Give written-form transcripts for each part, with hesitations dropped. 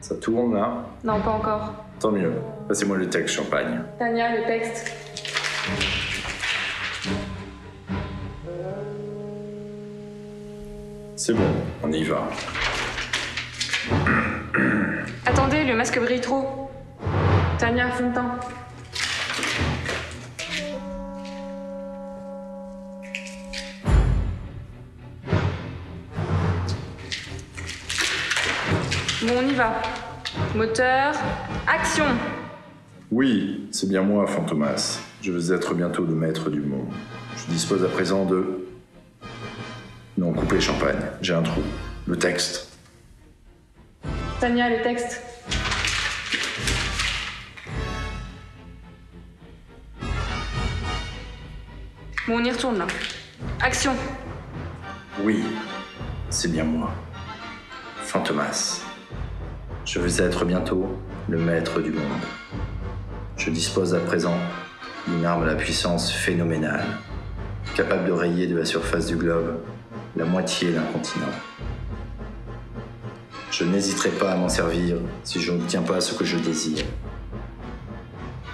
Ça tourne là? Non, pas encore. Tant mieux. Passez-moi le texte, Champagne. Tania, le texte. C'est bon, on y va. Attendez, le masque brille trop. Tania, fond de teint. Bon, on y va. Moteur, action. Oui, c'est bien moi, Fantomas. Je veux être bientôt le maître du monde. Je dispose à présent de... Non, coupez, Champagne. J'ai un trou. Le texte. Tania, le texte. Bon, on y retourne là. Action. Oui, c'est bien moi. Fantomas. Je veux être bientôt le maître du monde. Je dispose à présent d'une arme à la puissance phénoménale, capable de rayer de la surface du globe la moitié d'un continent. Je n'hésiterai pas à m'en servir si je n'obtiens pas ce que je désire,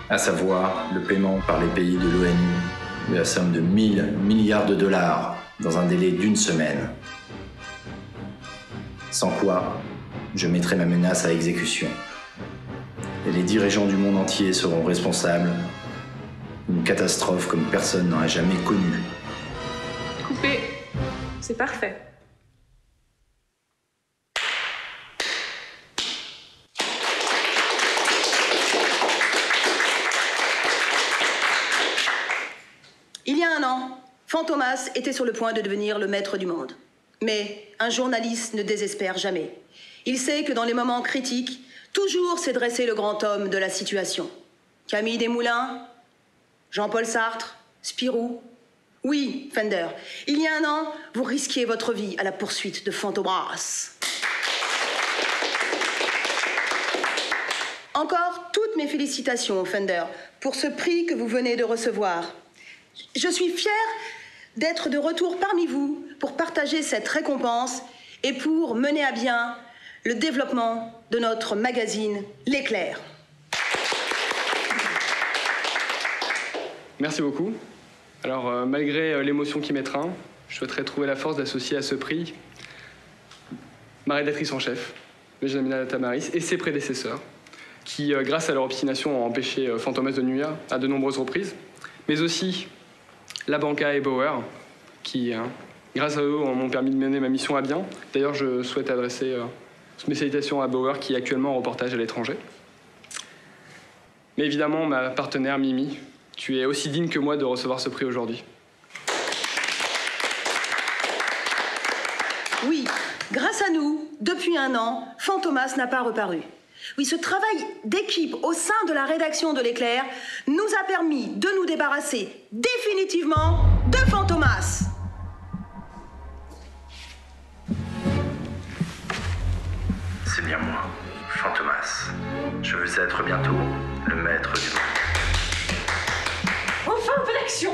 à savoir le paiement par les pays de l'ONU de la somme de 1000 milliards de dollars dans un délai d'1 semaine. Sans quoi, je mettrai ma menace à exécution. Et les dirigeants du monde entier seront responsables d'une catastrophe comme personne n'en a jamais connue. Coupé. C'est parfait. Il y a un an, Fantomas était sur le point de devenir le maître du monde. Mais un journaliste ne désespère jamais. Il sait que dans les moments critiques, toujours s'est dressé le grand homme de la situation. Camille Desmoulins, Jean-Paul Sartre, Spirou. Oui, Fender, il y a un an, vous risquiez votre vie à la poursuite de Fantomas. Encore toutes mes félicitations, Fender, pour ce prix que vous venez de recevoir. Je suis fière d'être de retour parmi vous pour partager cette récompense et pour mener à bien le développement de notre magazine L'Éclair. Merci beaucoup. Alors, malgré l'émotion qui m'étreint, je souhaiterais trouver la force d'associer à ce prix ma rédactrice en chef, Benjamina Tamaris, et ses prédécesseurs, qui, grâce à leur obstination, ont empêché Fantomas de nuire à de nombreuses reprises, mais aussi la Banca et Bauer, qui, grâce à eux, m'ont permis de mener ma mission à bien. D'ailleurs, je souhaite adresser mes salutations à Bauer, qui est actuellement en reportage à l'étranger. Mais évidemment, ma partenaire Mimi, tu es aussi digne que moi de recevoir ce prix aujourd'hui. Oui, grâce à nous, depuis un an, Fantomas n'a pas reparu. Oui, ce travail d'équipe au sein de la rédaction de L'Éclair nous a permis de nous débarrasser définitivement de Fantomas. C'est bien moi, Fantomas. Je veux être bientôt le maître du monde. Enfin, un peu d'action!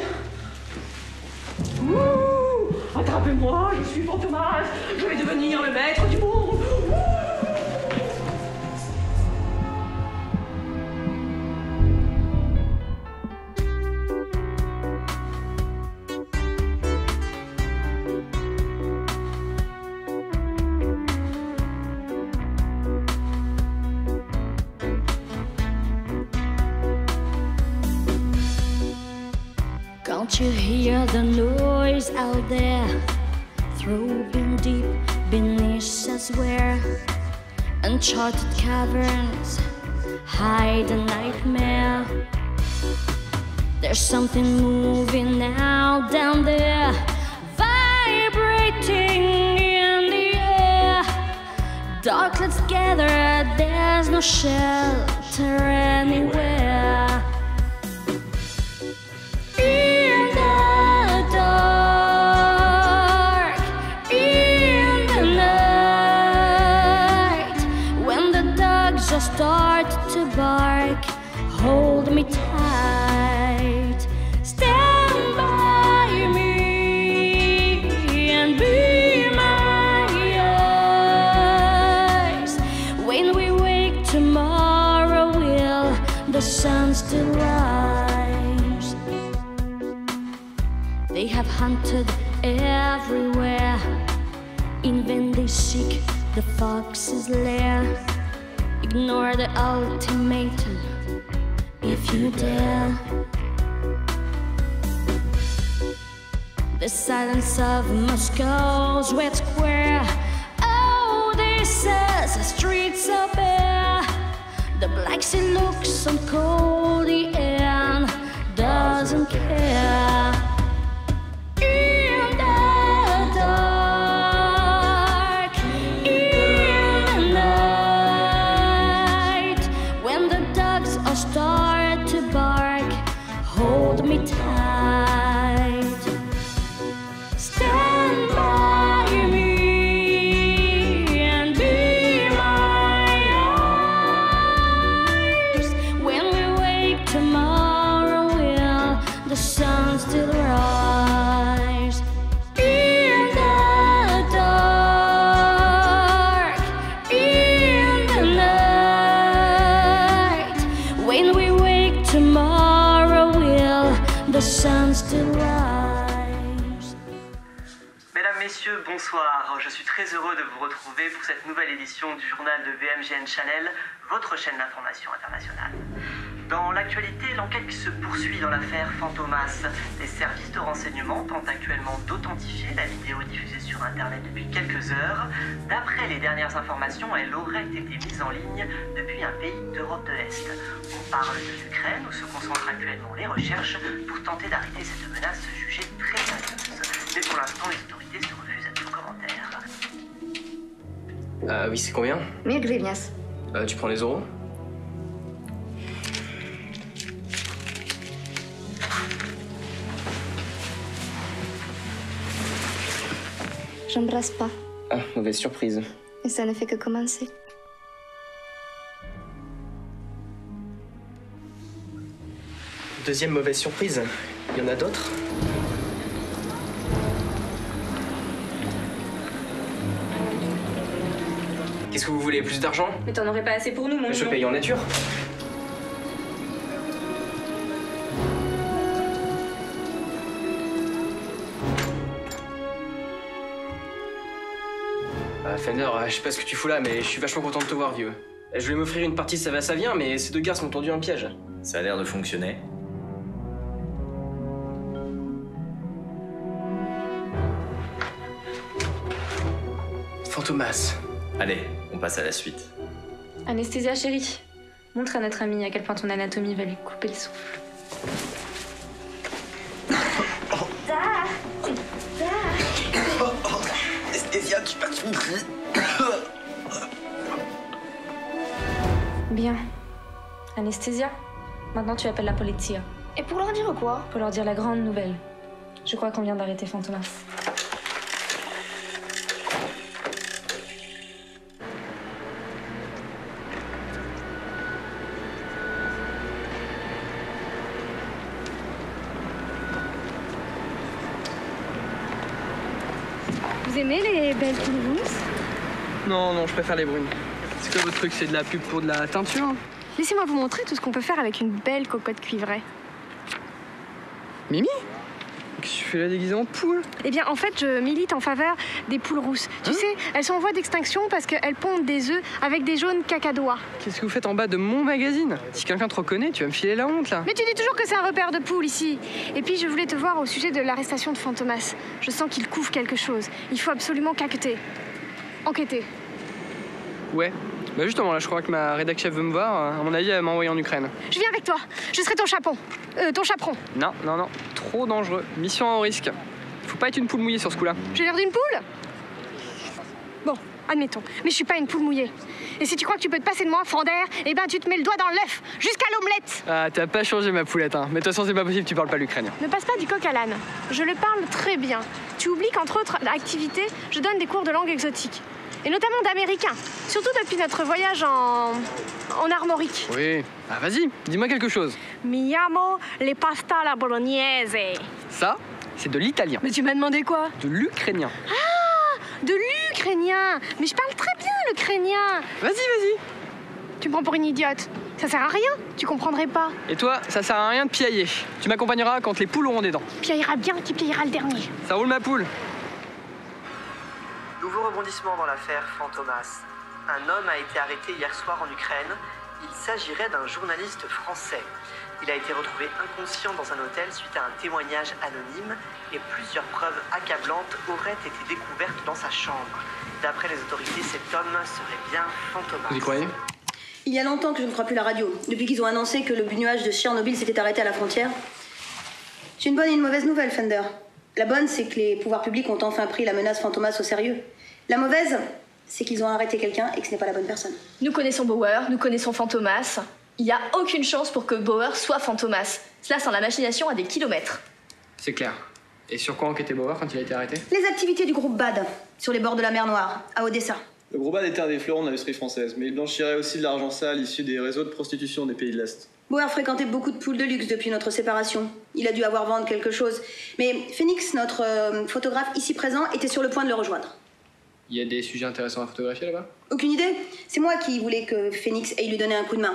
Ouh! Attrapez-moi, je suis Fantomas! Je vais devenir le maître du monde! Ouh! Can't you hear the noise out there? Throbbing deep beneath us where uncharted caverns hide a nightmare. There's something moving now down there, vibrating in the air. Dark, let's gather, there's no shelter anywhere. Start to bark, hold me tight, stand by me and be my eyes when we wait. the sun still rises. They have hunted everywhere. In vain they seek the fox's lair. Ignore the ultimatum if you dare. The silence of Moscow's red square. Oh, this says the streets are bare. The black sea looks on cold, the air doesn't care. In the dark, in the night, when the dogs are start to bark, hold me tight. Stand by me and be my eyes. When we wake tomorrow, will the sun still rise? In the dark, in the night, when we wake tomorrow, will the sun still rise? Mesdames, Messieurs, bonsoir. Je suis très heureux de vous retrouver pour cette nouvelle édition du journal de VMGN Channel, votre chaîne d'information internationale. Dans l'actualité, l'enquête qui se poursuit dans l'affaire Fantomas. Les services de renseignement tentent actuellement d'authentifier la vidéo diffusée sur Internet depuis quelques heures. D'après les dernières informations, elle aurait été mise en ligne depuis un pays d'Europe de l'Est. On parle de l'Ukraine où se concentrent actuellement les recherches pour tenter d'arrêter cette menace jugée très sérieuse. Mais pour l'instant, les autorités se refusent à tout commentaire. Oui, c'est combien? 1000 гривняс. Tu prends les euros? J'embrasse pas. Ah, mauvaise surprise. Et ça ne fait que commencer. Deuxième mauvaise surprise. Il y en a d'autres? Qu'est-ce que vous voulez? Plus d'argent? Mais t'en aurais pas assez pour nous, mon Je lion. paye en nature. Fender, je sais pas ce que tu fous là, mais je suis vachement content de te voir, vieux. Je voulais m'offrir une partie ça va, ça vient, mais ces deux garces m'ont tendu un piège. Ça a l'air de fonctionner. Fantomas. Allez, on passe à la suite. Anesthésia, chérie. Montre à notre amie à quel point ton anatomie va lui couper le souffle. Anesthésia, tu passes une crise. Bien. Anesthésia, maintenant tu appelles la polizia. Et pour leur dire quoi? Pour leur dire la grande nouvelle. Je crois qu'on vient d'arrêter Fantomas. Vous aimez les belles poules rousses? Non, je préfère les brunes. C'est quoi votre truc? C'est de la pub pour de la teinture? Laissez-moi vous montrer tout ce qu'on peut faire avec une belle cocotte cuivrée. Mimi? Qu'est-ce que tu fais là déguisée en poule? Eh bien, en fait, je milite en faveur des poules rousses. Tu sais, elles sont en voie d'extinction parce qu'elles pondent des œufs avec des jaunes cacadois. Qu'est-ce que vous faites en bas de mon magazine? Si quelqu'un te reconnaît, tu vas me filer la honte là. Mais tu dis toujours que c'est un repère de poules ici. Et puis, je voulais te voir au sujet de l'arrestation de Fantomas. Je sens qu'il couvre quelque chose. Il faut absolument qu'enquêter. Enquêter. Ouais. Bah justement, là, je crois que ma rédac chef veut me voir. À mon avis, elle m'a envoyé en Ukraine. Je viens avec toi. Je serai ton chaperon. Ton chaperon. Non. Trop dangereux. Mission à haut risque. Faut pas être une poule mouillée sur ce coup-là. J'ai l'air d'une poule? Bon, admettons. Mais je suis pas une poule mouillée. Et si tu crois que tu peux te passer de moi, Fender, eh ben tu te mets le doigt dans l'œuf, jusqu'à l'omelette. Ah, t'as pas changé ma poulette, hein. Mais de toute façon, c'est pas possible, tu parles pas l'ukrainien. Ne passe pas du coq à l'âne. Je le parle très bien. Tu oublies qu'entre autres activités, je donne des cours de langue exotique. Et notamment d'américain. Surtout depuis notre voyage en armorique. Oui. Ah, vas-y, dis-moi quelque chose. Mi amo le pasta alla bolognese. Ça, c'est de l'italien. Mais tu m'as demandé quoi? De l'ukrainien. Ah, de l'ukrainien. Mais je parle très bien l'ukrainien. Vas-y. Tu me prends pour une idiote. Ça sert à rien, tu comprendrais pas. Et toi, ça sert à rien de piailler. Tu m'accompagneras quand les poules auront des dents. Piaillera bien qui piaillera le dernier. Ça roule ma poule. Nouveau rebondissement dans l'affaire Fantomas. Un homme a été arrêté hier soir en Ukraine. Il s'agirait d'un journaliste français. Il a été retrouvé inconscient dans un hôtel suite à un témoignage anonyme et plusieurs preuves accablantes auraient été découvertes dans sa chambre. D'après les autorités, cet homme serait bien Fantomas. Vous y croyez? Il y a longtemps que je ne crois plus la radio, depuis qu'ils ont annoncé que le nuage de Tchernobyl s'était arrêté à la frontière. J'ai une bonne et une mauvaise nouvelle, Fender. La bonne, c'est que les pouvoirs publics ont enfin pris la menace Fantomas au sérieux. La mauvaise, c'est qu'ils ont arrêté quelqu'un et que ce n'est pas la bonne personne. Nous connaissons Bauer, nous connaissons Fantomas. Il n'y a aucune chance pour que Bauer soit Fantomas. Cela sent la machination à des kilomètres. C'est clair. Et sur quoi enquêtait Bauer quand il a été arrêté? Les activités du groupe BAD, sur les bords de la mer Noire, à Odessa. Le groupe BAD était un des fleurons de l'industrie française, mais il blanchirait aussi de l'argent sale issu des réseaux de prostitution des pays de l'Est. Bauer fréquentait beaucoup de poules de luxe depuis notre séparation. Il a dû avoir vendre quelque chose. Mais Phoenix, notre photographe ici présent, était sur le point de le rejoindre. Il y a des sujets intéressants à photographier là-bas? Aucune idée. C'est moi qui voulais que Phoenix aille lui donner un coup de main.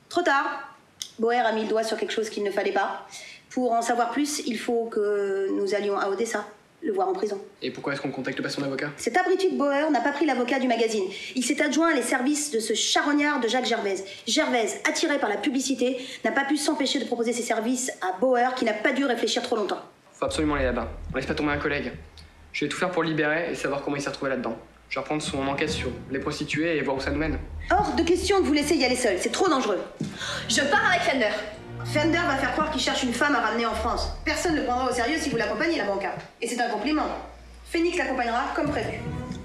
Trop tard. Bauer a mis le doigt sur quelque chose qu'il ne fallait pas. Pour en savoir plus, il faut que nous allions à Odessa, le voir en prison. Et pourquoi est-ce qu'on contacte pas son avocat? Cet abruti de Bauer n'a pas pris l'avocat du magazine. Il s'est adjoint les services de ce charognard de Jacques Gervaise. Gervaise, attiré par la publicité, n'a pas pu s'empêcher de proposer ses services à Bauer, qui n'a pas dû réfléchir trop longtemps. Faut absolument aller là-bas. On laisse pas tomber un collègue. Je vais tout faire pour le libérer et savoir comment il s'est retrouvé là-dedans. Je vais reprendre son enquête sur les prostituées et voir où ça nous mène. Hors de question de vous laisser y aller seul, c'est trop dangereux. Je pars avec Fender. Fender va faire croire qu'il cherche une femme à ramener en France. Personne ne le prendra au sérieux si vous l'accompagnez, la banca. Et c'est un compliment. Phoenix l'accompagnera comme prévu.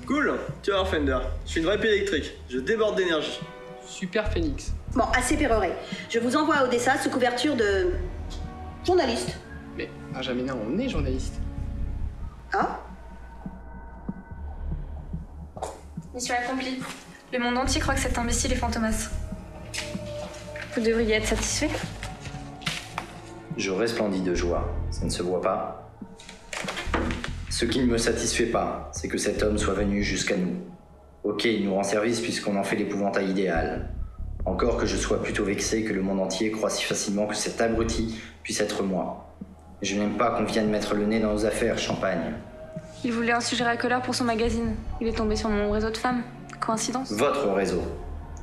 Cool, tu vas voir Fender. Je suis une vraie pile électrique, je déborde d'énergie. Super Phoenix. Bon, assez péroré. Je vous envoie à Odessa sous couverture de... journaliste. Mais Benjamina, on est journaliste. Ah? Mission accomplie. Le monde entier croit que cet imbécile est Fantomas. Vous devriez être satisfait. Je resplendis de joie, ça ne se voit pas. Ce qui ne me satisfait pas, c'est que cet homme soit venu jusqu'à nous. Ok, il nous rend service puisqu'on en fait l'épouvantail idéal. Encore que je sois plutôt vexé que le monde entier croit si facilement que cet abruti puisse être moi. Je n'aime pas qu'on vienne mettre le nez dans nos affaires, Champagne. Il voulait un sujet racoleur pour son magazine. Il est tombé sur mon réseau de femmes. Coïncidence? Votre réseau.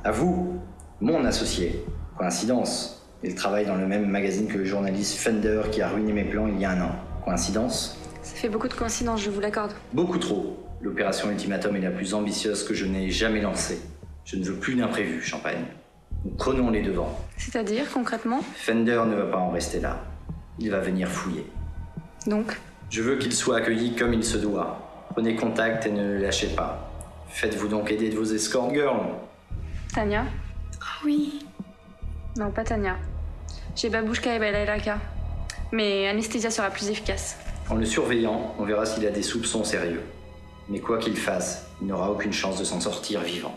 À vous, mon associé. Coïncidence. Il travaille dans le même magazine que le journaliste Fender qui a ruiné mes plans il y a 1 an. Coïncidence? Ça fait beaucoup de coïncidences, je vous l'accorde. Beaucoup trop. L'opération Ultimatum est la plus ambitieuse que je n'ai jamais lancée. Je ne veux plus d'imprévus, Champagne. Nous prenons les devants. C'est-à-dire, concrètement? Fender ne va pas en rester là. Il va venir fouiller. Donc? Je veux qu'il soit accueilli comme il se doit. Prenez contact et ne le lâchez pas. Faites-vous donc aider de vos escort girls. Tania? Oui. Non, pas Tania. J'ai Babouchka et Belailaka. Mais Anesthésia sera plus efficace. En le surveillant, on verra s'il a des soupçons sérieux. Mais quoi qu'il fasse, il n'aura aucune chance de s'en sortir vivant.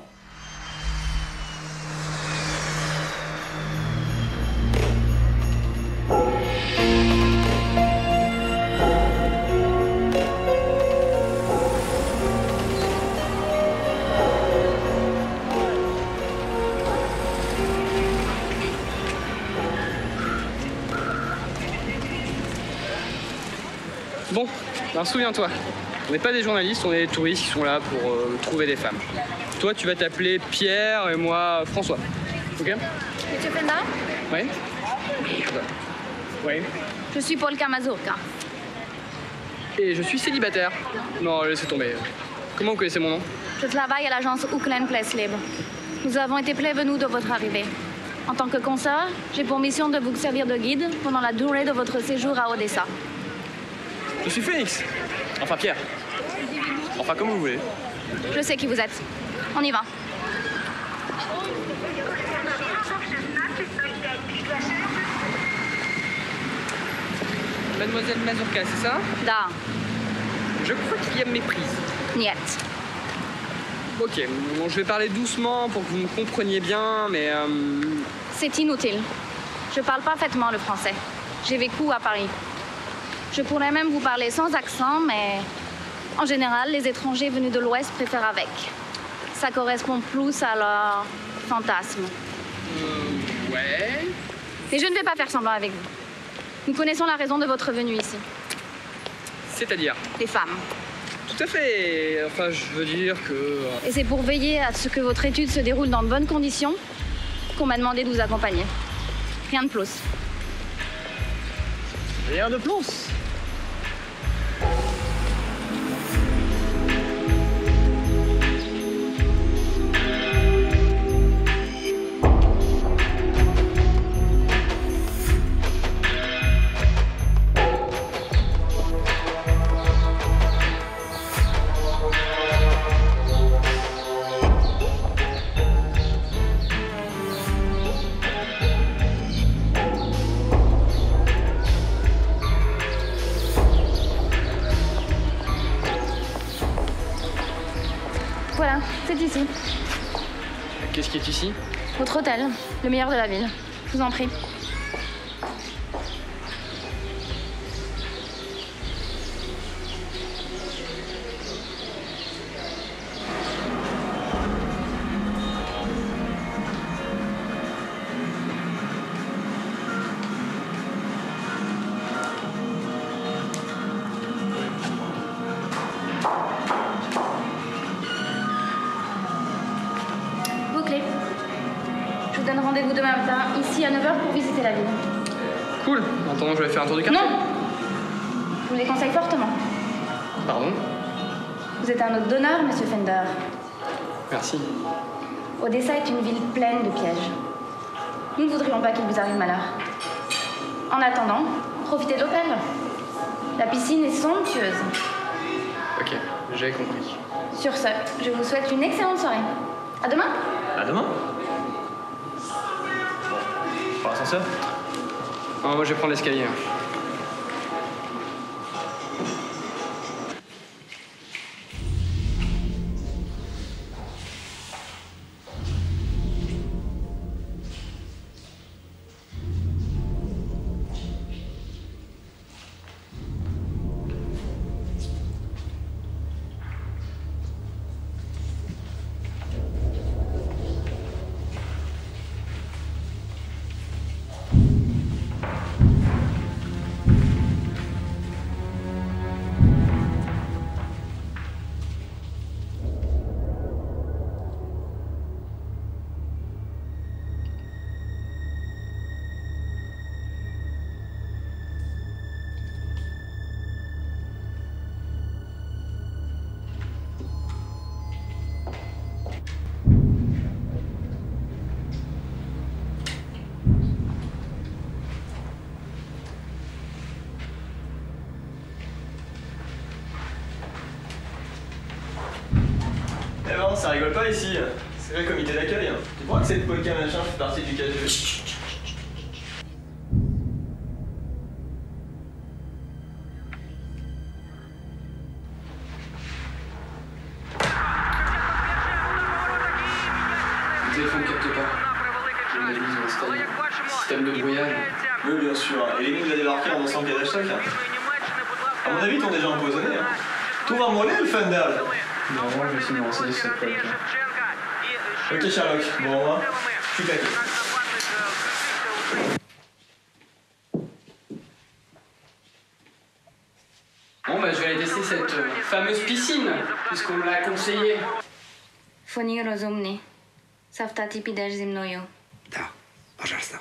Bon, ben souviens-toi, on n'est pas des journalistes, on est des touristes qui sont là pour trouver des femmes. Toi, tu vas t'appeler Pierre et moi François. Ok? Monsieur Fender? Oui? Oui. Je suis Paul Kamazurka. Et je suis célibataire. Non, laissez tomber. Comment vous connaissez mon nom? Je travaille à l'agence Ukraine Place Libre. Nous avons été prévenus de votre arrivée. En tant que consoeur, j'ai pour mission de vous servir de guide pendant la durée de votre séjour à Odessa. Je suis Phoenix. Enfin Pierre. Enfin comme vous voulez. Je sais qui vous êtes. On y va. Mademoiselle Mazurka, c'est ça? Da. Je crois qu'il y a méprise. Niet. Ok, bon, je vais parler doucement pour que vous me compreniez bien, mais... C'est inutile. Je parle parfaitement le français. J'ai vécu à Paris. Je pourrais même vous parler sans accent, mais en général, les étrangers venus de l'Ouest préfèrent avec. Ça correspond plus à leur fantasme. Ouais. Et je ne vais pas faire semblant avec vous. Nous connaissons la raison de votre venue ici. C'est-à-dire? Les femmes. Tout à fait. Enfin, je veux dire que... Et c'est pour veiller à ce que votre étude se déroule dans de bonnes conditions qu'on m'a demandé de vous accompagner. Rien de plus. Rien de plus. Voilà, c'est ici. Qu'est-ce qui est ici? Votre hôtel, le meilleur de la ville. Je vous en prie. Vos clés. Je vous donne rendez-vous demain matin, ici à 9h pour visiter la ville. Cool. En attendant, je vais faire un tour du quartier. Non! Je vous les conseille fortement. Pardon? Vous êtes un hôte d'honneur, monsieur Fender. Merci. Odessa est une ville pleine de pièges. Nous ne voudrions pas qu'il vous arrive malheur. En attendant, profitez de l'hôtel. La piscine est somptueuse. Ok, j'ai compris. Sur ce, je vous souhaite une excellente soirée. À demain. À demain. Bon, par ascenseur. Ah, moi, je vais prendre l'escalier. Eh ben, ça rigole pas ici. C'est le comité d'accueil. Tu crois que cette polka machin fait partie du KGB? Le téléphone capte pas. J'imagine qu'ils ont installé un système de brouillage. Oui, bien sûr. Et les mines va débarquer en lançant pied d'hashtag. À mon avis, ils t'ont déjà empoisonné. Tout va moller le Fendal. Non, je vais essayer de me renseigner sur cette polka. Ok, Sherlock. Bon, au revoir. Je suis claqué. Bon, bah, je vais aller tester cette fameuse piscine, puisqu'on me l'a conseillé. Фони розумні. Завтра ти підеш зі мною. Да, пожалуйста.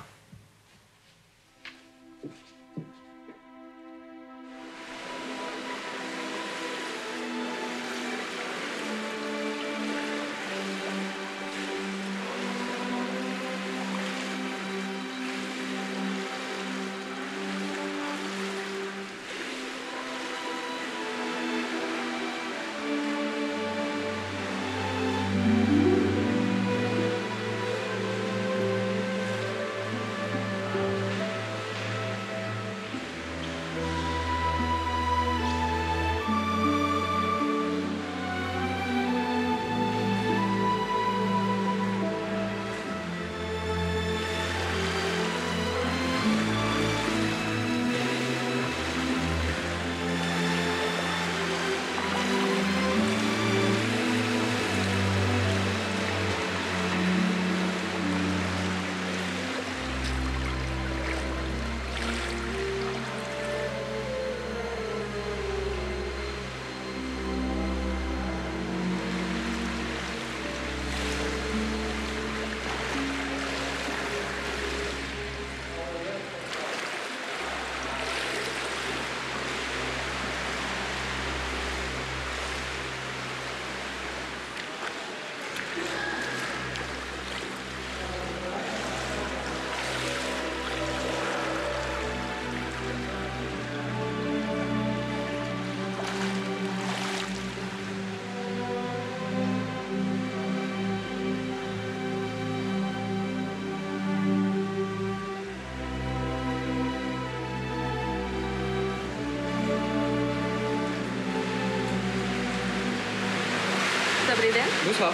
vous l'aider? Bonsoir.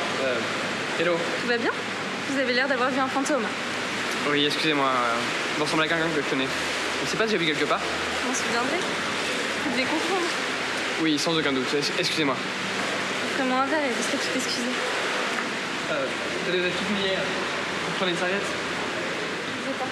Hello. Tout va bien? Vous avez l'air d'avoir vu un fantôme. Oui, excusez-moi. Vous ressemblez à quelqu'un que je connais. Je ne sais pas si j'ai vu quelque part. Vous m'en souviendrez? Vous devez comprendre. Oui, sans aucun doute. Excusez-moi. Offrez-moi un verre et vous serez tout excusé. Vous êtes toutes mouillées. Vous prenez une serviette? Je sais pas.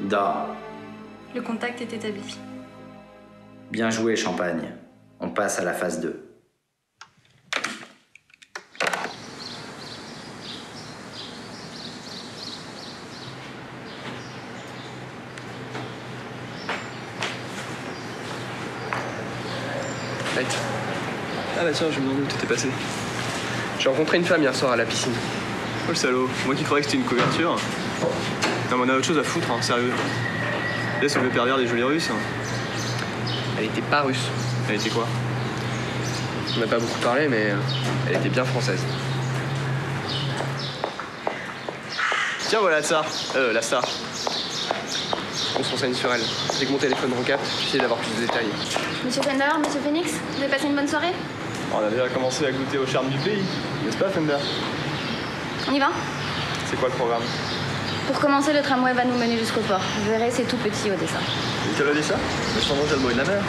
Da. Le contact est établi. Bien joué, Champagne. On passe à la phase 2. Right. Ah bah tiens, je me demandais où t'étais passé. J'ai rencontré une femme hier soir à la piscine. Oh le salaud, moi qui croyais que c'était une couverture. Non mais on a autre chose à foutre, hein, sérieux. Laisse on veut pervers des jolis russes. Elle était pas russe. Elle était quoi? On n'a pas beaucoup parlé, mais elle était bien française. Tiens voilà la star. On se renseigne sur elle. Dès que mon téléphone recapte, j'essaie d'avoir plus de détails. Monsieur Fender, Monsieur Phoenix, vous avez passé une bonne soirée? On a déjà commencé à goûter au charme du pays, n'est-ce pas Fender? On y va? C'est quoi le programme? Pour commencer, le tramway va nous mener jusqu'au port. Vous verrez, c'est tout petit au dessin. Et tu as dit ça? Mais je t'en déjà le bruit de la mer.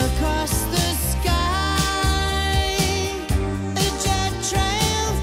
Across the sky, a jet trail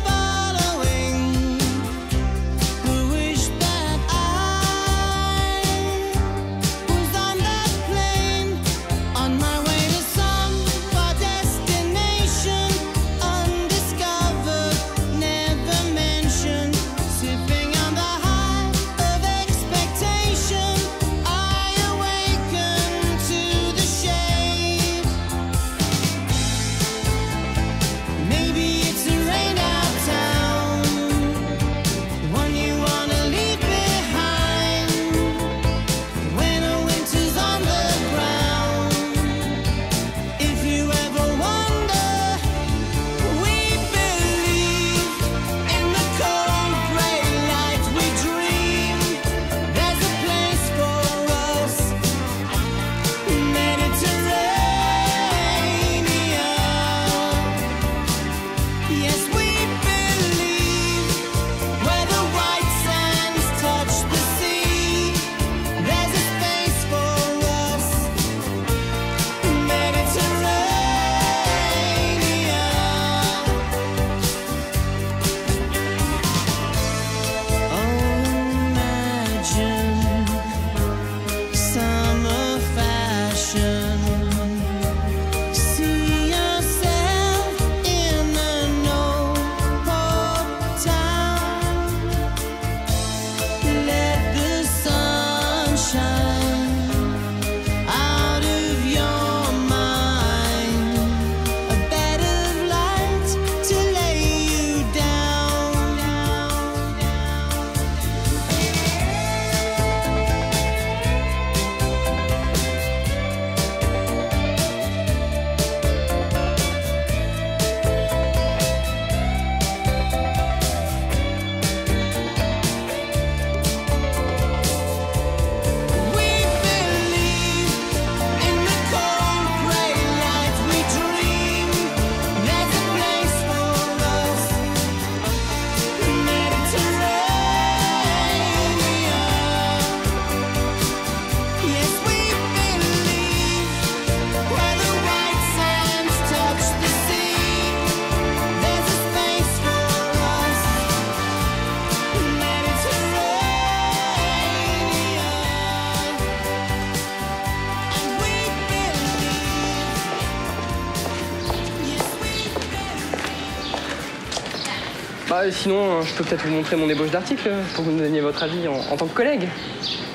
Bah sinon, je peux peut-être vous montrer mon ébauche d'article pour que vous me donniez votre avis en tant que collègue.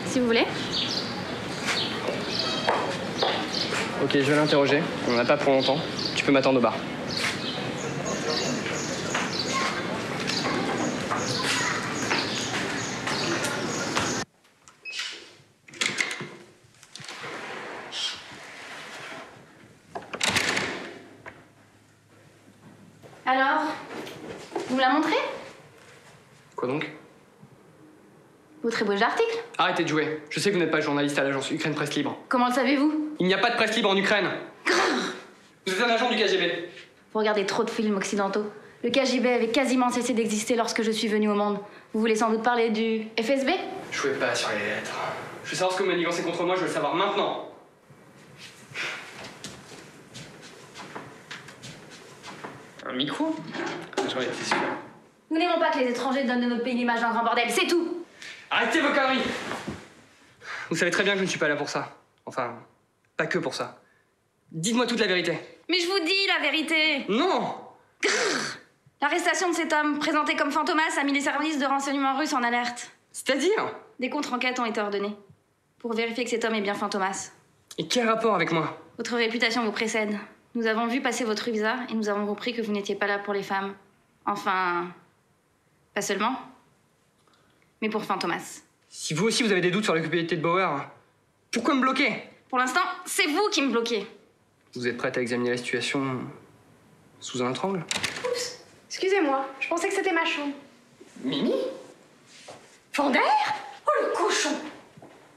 Si vous voulez. Ok, je vais l'interroger. On n'a pas pour longtemps. Tu peux m'attendre au bar. Alors, vous me la montrez? Quoi donc? Votre ébauche d'article? Arrêtez de jouer. Je sais que vous n'êtes pas journaliste à l'agence Ukraine Presse Libre. Comment le savez-vous? Il n'y a pas de presse libre en Ukraine. Vous êtes un agent du KGB. Vous regardez trop de films occidentaux. Le KGB avait quasiment cessé d'exister lorsque je suis venue au monde. Vous voulez sans doute parler du FSB? Jouez pas sur les lettres. Je veux savoir ce que vous manigancez contre moi, je veux le savoir maintenant. Un micro? J'en étais sûr. Nous n'aimons pas que les étrangers donnent de notre pays l'image d'un grand bordel, c'est tout! Arrêtez vos conneries! Vous savez très bien que je ne suis pas là pour ça. Enfin, pas que pour ça. Dites-moi toute la vérité. Mais je vous dis la vérité! Non! L'arrestation de cet homme, présenté comme Fantomas, a mis les services de renseignement russes en alerte. C'est-à-dire? Des contre-enquêtes ont été ordonnées pour vérifier que cet homme est bien Fantomas. Et quel rapport avec moi? Votre réputation vous précède. Nous avons vu passer votre visa et nous avons compris que vous n'étiez pas là pour les femmes. Enfin, pas seulement, mais pour Fantomas. Si vous aussi vous avez des doutes sur la culpabilité de Bauer, pourquoi me bloquer? Pour l'instant, c'est vous qui me bloquez. Vous êtes prête à examiner la situation sous un angle? Oups, excusez-moi, je pensais que c'était ma chambre. Mimi? Fandère? Oh le cochon!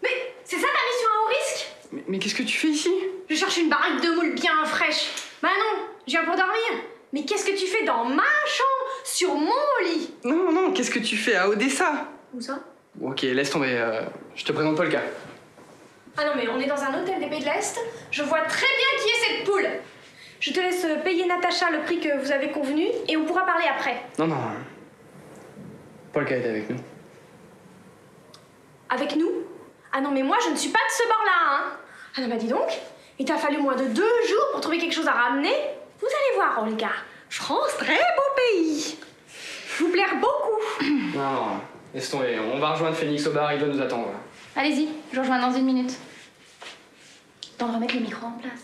Mais c'est ça ta mission à haut risque? Mais qu'est-ce que tu fais ici? Je cherche une baraque de moules bien fraîche. Bah non, je viens pour dormir. Mais qu'est-ce que tu fais dans ma chambre, sur mon lit? Non, qu'est-ce que tu fais à Odessa? Où ça? Ok, laisse tomber, je te présente Polka. Ah non mais on est dans un hôtel des Pays de l'Est. Je vois très bien qui est cette poule. Je te laisse payer Natacha le prix que vous avez convenu et on pourra parler après. Non. Polka est avec nous. Avec nous? Ah non mais moi je ne suis pas de ce bord-là, hein. Ah non bah dis donc, il t'a fallu moins de 2 jours pour trouver quelque chose à ramener. Vous allez voir Olga, France, très beau pays. Vous plaire beaucoup. Non, laisse tomber, on va rejoindre Phoenix au bar, il doit nous attendre. Allez-y, je vous rejoins dans 1 minute. Temps de remettre le micro en place.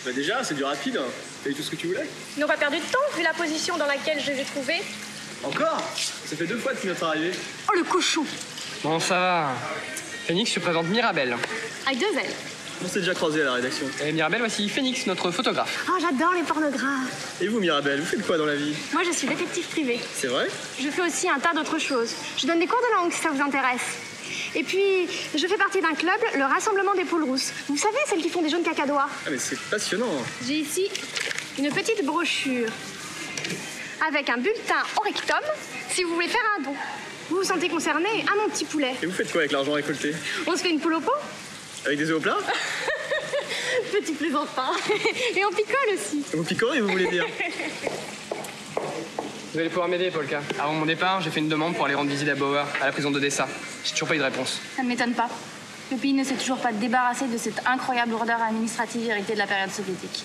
Bah déjà, c'est du rapide. T'as eu tout ce que tu voulais? Ils n'ont pas perdu de temps vu la position dans laquelle je les ai trouvés. Encore? Ça fait 2 fois depuis notre arrivée. Oh le cochon! Bon, ça va. Phoenix, je te présente Mirabelle. Avec 2 ailes. On s'est déjà croisés à la rédaction. Et Mirabelle, voici Phoenix, notre photographe. Oh j'adore les pornographes. Et vous, Mirabelle, vous faites quoi dans la vie? Moi je suis détective privé. C'est vrai? Je fais aussi un tas d'autres choses. Je donne des cours de langue si ça vous intéresse. Et puis, je fais partie d'un club, le Rassemblement des poules rousses. Vous savez, celles qui font des jaunes cacadois. Ah mais c'est passionnant. J'ai ici une petite brochure avec un bulletin au rectum si vous voulez faire un don. Vous vous sentez concerné? À mon petit poulet. Et vous faites quoi avec l'argent récolté? On se fait une poule au pot? Avec des œufs au plat? Petit plaisantin. Et on picole aussi. Vous picorez, vous voulez dire? Vous allez pouvoir m'aider, Polka. Avant mon départ, j'ai fait une demande pour aller rendre visite à Bauer, à la prison d'Odessa. J'ai toujours pas eu de réponse. Ça ne m'étonne pas. Le pays ne s'est toujours pas débarrassé de cette incroyable lourdeur administrative héritée de la période soviétique.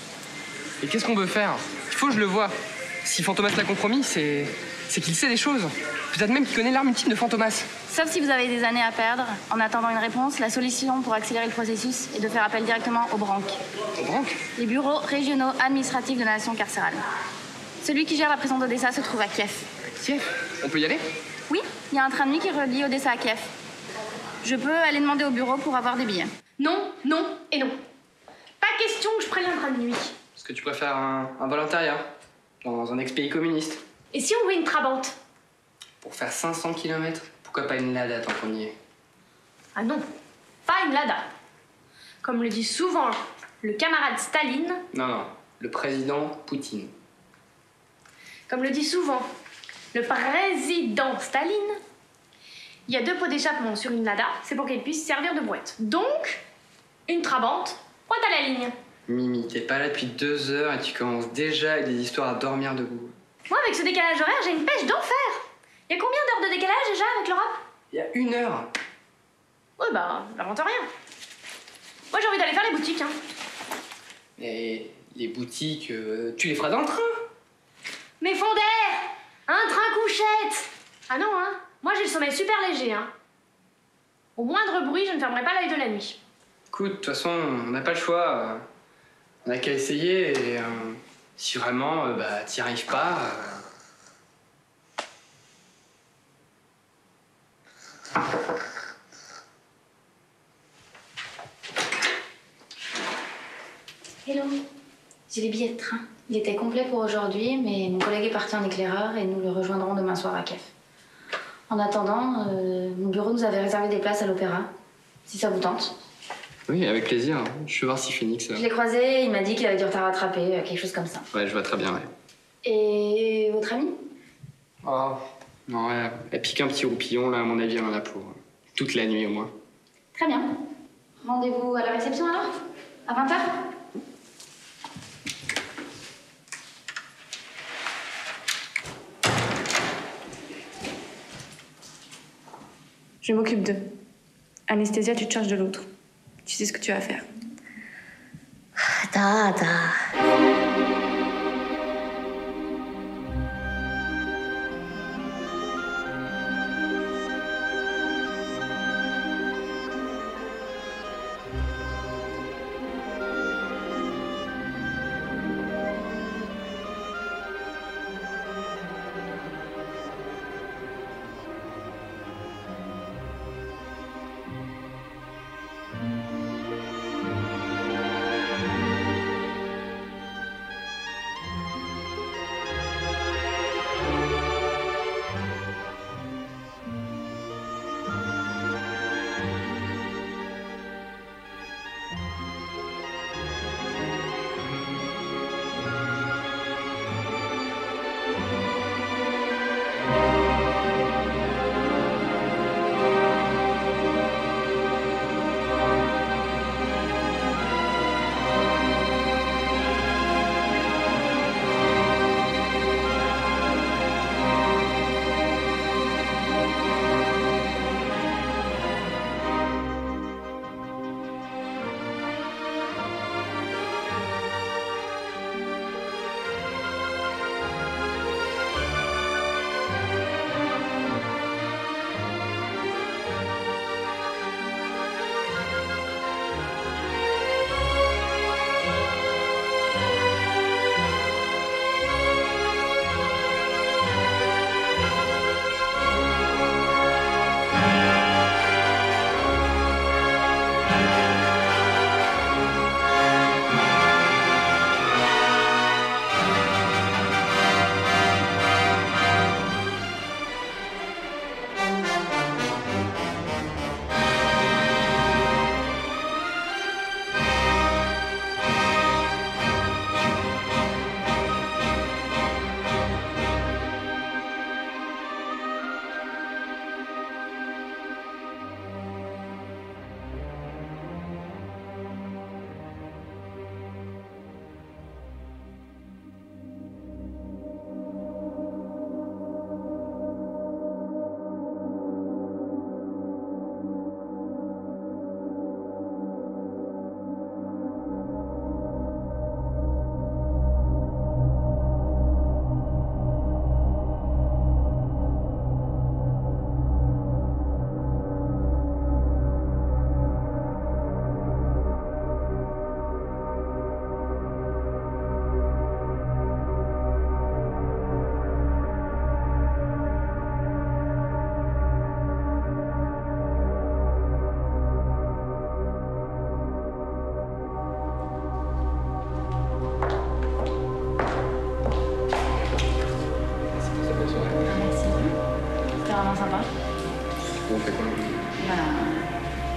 Et qu'est-ce qu'on veut faire? Il faut que je le voie. Si Fantomas l'a compromis, c'est qu'il sait des choses. Peut-être même qu'il connaît l'arme ultime de Fantomas. Sauf si vous avez des années à perdre. En attendant une réponse, la solution pour accélérer le processus est de faire appel directement au BRANC. Au BRANC? Les bureaux régionaux administratifs de la nation carcérale. Celui qui gère la prison d'Odessa se trouve à Kiev. Kiev? On peut y aller? Oui, il y a un train de nuit qui relie Odessa à Kiev. Je peux aller demander au bureau pour avoir des billets. Non, non et non. Pas question que je prenne un train de nuit. Est-ce que tu préfères un volontariat dans un ex-pays communiste? Et si on louait une trabante? Pour faire 500 km, pourquoi pas une Lada tant qu'on y est? Ah non, pas une Lada. Comme le dit souvent le camarade Staline. Non, le président Poutine. Comme le dit souvent le président Staline, il y a 2 pots d'échappement sur une Lada, c'est pour qu'elle puisse servir de boîte. Donc, une trabante, pointe à la ligne. Mimi, t'es pas là depuis 2 heures et tu commences déjà avec des histoires à dormir debout. Moi, avec ce décalage horaire, j'ai une pêche d'enfer. Il y a combien d'heures de décalage déjà avec l'Europe? Il y a 1 heure. Ouais, bah, j'invente rien. Moi, j'ai envie d'aller faire les boutiques, hein. Et les boutiques, tu les feras dans le train. Mais fond d'air, un train couchette. Ah non, hein. Moi, j'ai le sommeil super léger, hein. Au moindre bruit, je ne fermerai pas l'œil de la nuit. Écoute, de toute façon, on n'a pas le choix. On n'a qu'à essayer et si vraiment t'y arrives pas... Hello. J'ai les billets de train. Il était complet pour aujourd'hui, mais mon collègue est parti en éclaireur et nous le rejoindrons demain soir à Kef. En attendant, mon bureau nous avait réservé des places à l'opéra, si ça vous tente. Oui, avec plaisir. Je vais voir si Phoenix... Je l'ai croisé, il m'a dit qu'il avait du retard à rattraper, quelque chose comme ça. Ouais, je vois très bien, ouais. Et votre amie? Oh, non, ouais, elle pique un petit roupillon, là, à mon avis, elle en a pour toute la nuit, au moins. Très bien. Rendez-vous à la réception, alors? À 20h? Je m'occupe d'eux. Anesthésia, tu te charges de l'autre. Tu sais ce que tu vas faire.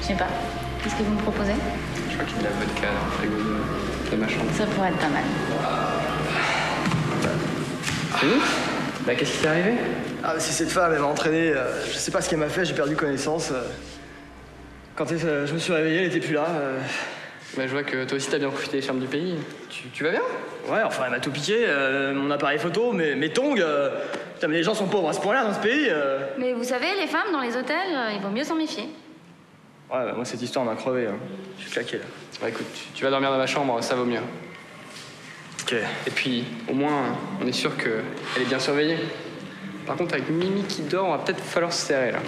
Je sais pas. Qu'est-ce que vous me proposez? Je crois qu'il y a de la vodka dans le frigo de ma chambre. Ça pourrait être pas mal. C'est où? Bah, qu'est-ce qui t'est arrivé? Ah, si cette femme, elle m'a entraîné, je sais pas ce qu'elle m'a fait, j'ai perdu connaissance. Quand je me suis réveillé, elle était plus là. Bah, je vois que toi aussi t'as bien profité des charmes du pays. Tu vas bien? Ouais, enfin, elle m'a tout piqué, mon appareil photo, mes tongs. Putain, mais les gens sont pauvres à ce point-là dans ce pays. Mais vous savez, les femmes dans les hôtels, il vaut mieux s'en méfier. Ouais, bah, moi, cette histoire m'a crevé. Hein. Je suis claqué, là. Bah, écoute, tu vas dormir dans ma chambre, ça vaut mieux. Ok. Et puis, au moins, on est sûr qu'elle est bien surveillée. Par contre, avec Mimi qui dort, on va peut-être falloir se serrer, là.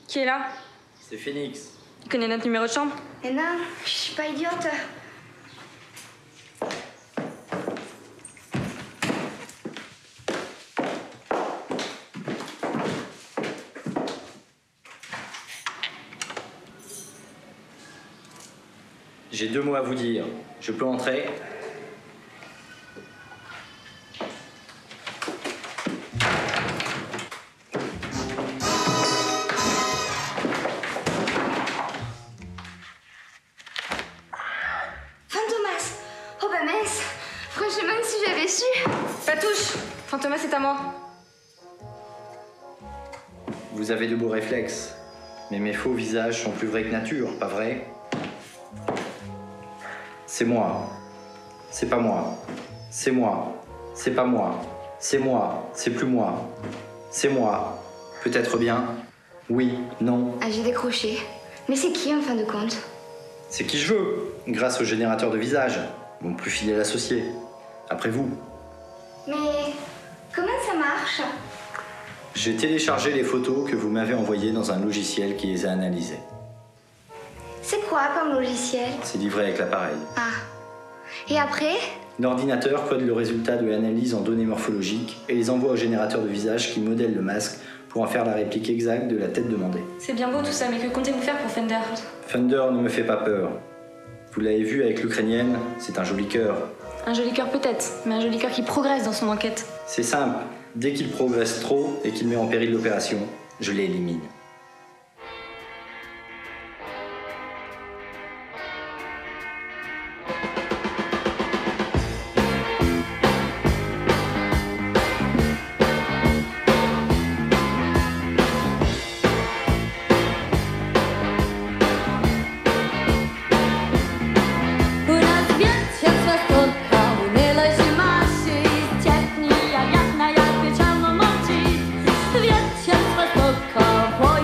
Qui est là? C'est Phoenix. Tu connais notre numéro de chambre? Mais non, je suis pas idiote. J'ai 2 mots à vous dire. Je peux entrer? Fantomas! Oh bah mince! Franchement, si j'avais su... Pas touche! Fantomas, c'est à moi. Vous avez de beaux réflexes. Mais mes faux visages sont plus vrais que nature, pas vrai? C'est moi. C'est pas moi. C'est moi. C'est pas moi. C'est moi. C'est plus moi. C'est moi. Peut-être bien. Oui. Non. Ah, j'ai décroché. Mais c'est qui en fin de compte? C'est qui je veux, grâce au générateur de visage, mon plus fidèle associé. Après vous. Mais comment ça marche? J'ai téléchargé les photos que vous m'avez envoyées dans un logiciel qui les a analysées. C'est quoi comme logiciel? C'est livré avec l'appareil. Ah. Et après? L'ordinateur code le résultat de l'analyse en données morphologiques et les envoie au générateur de visage qui modèle le masque pour en faire la réplique exacte de la tête demandée. C'est bien beau tout ça, mais que comptez-vous faire pour Fender? Fender ne me fait pas peur. Vous l'avez vu avec l'Ukrainienne, c'est un joli cœur. Un joli cœur peut-être, mais un joli cœur qui progresse dans son enquête. C'est simple, dès qu'il progresse trop et qu'il met en péril l'opération, je l'élimine. Voy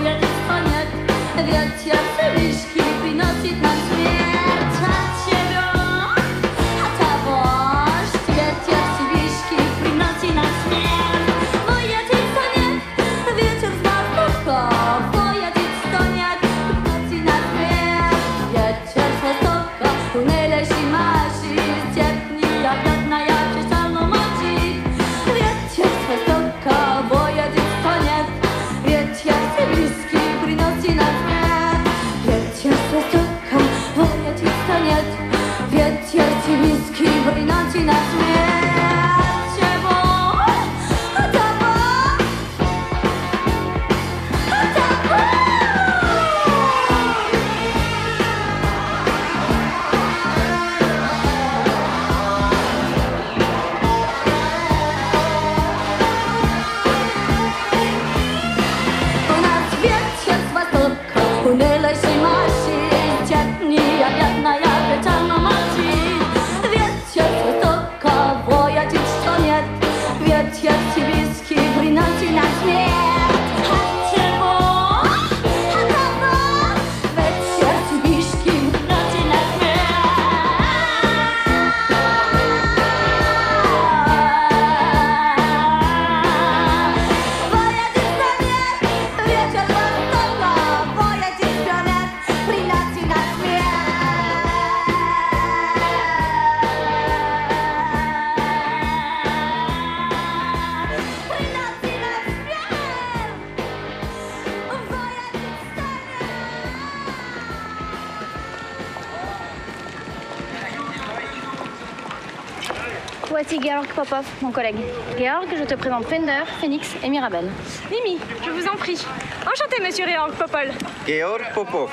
Voici Georg Popov, mon collègue. Georg, je te présente Fender, Phoenix et Mirabel. Mimi, je vous en prie. Enchanté, monsieur Georg Popol. Georg Popov.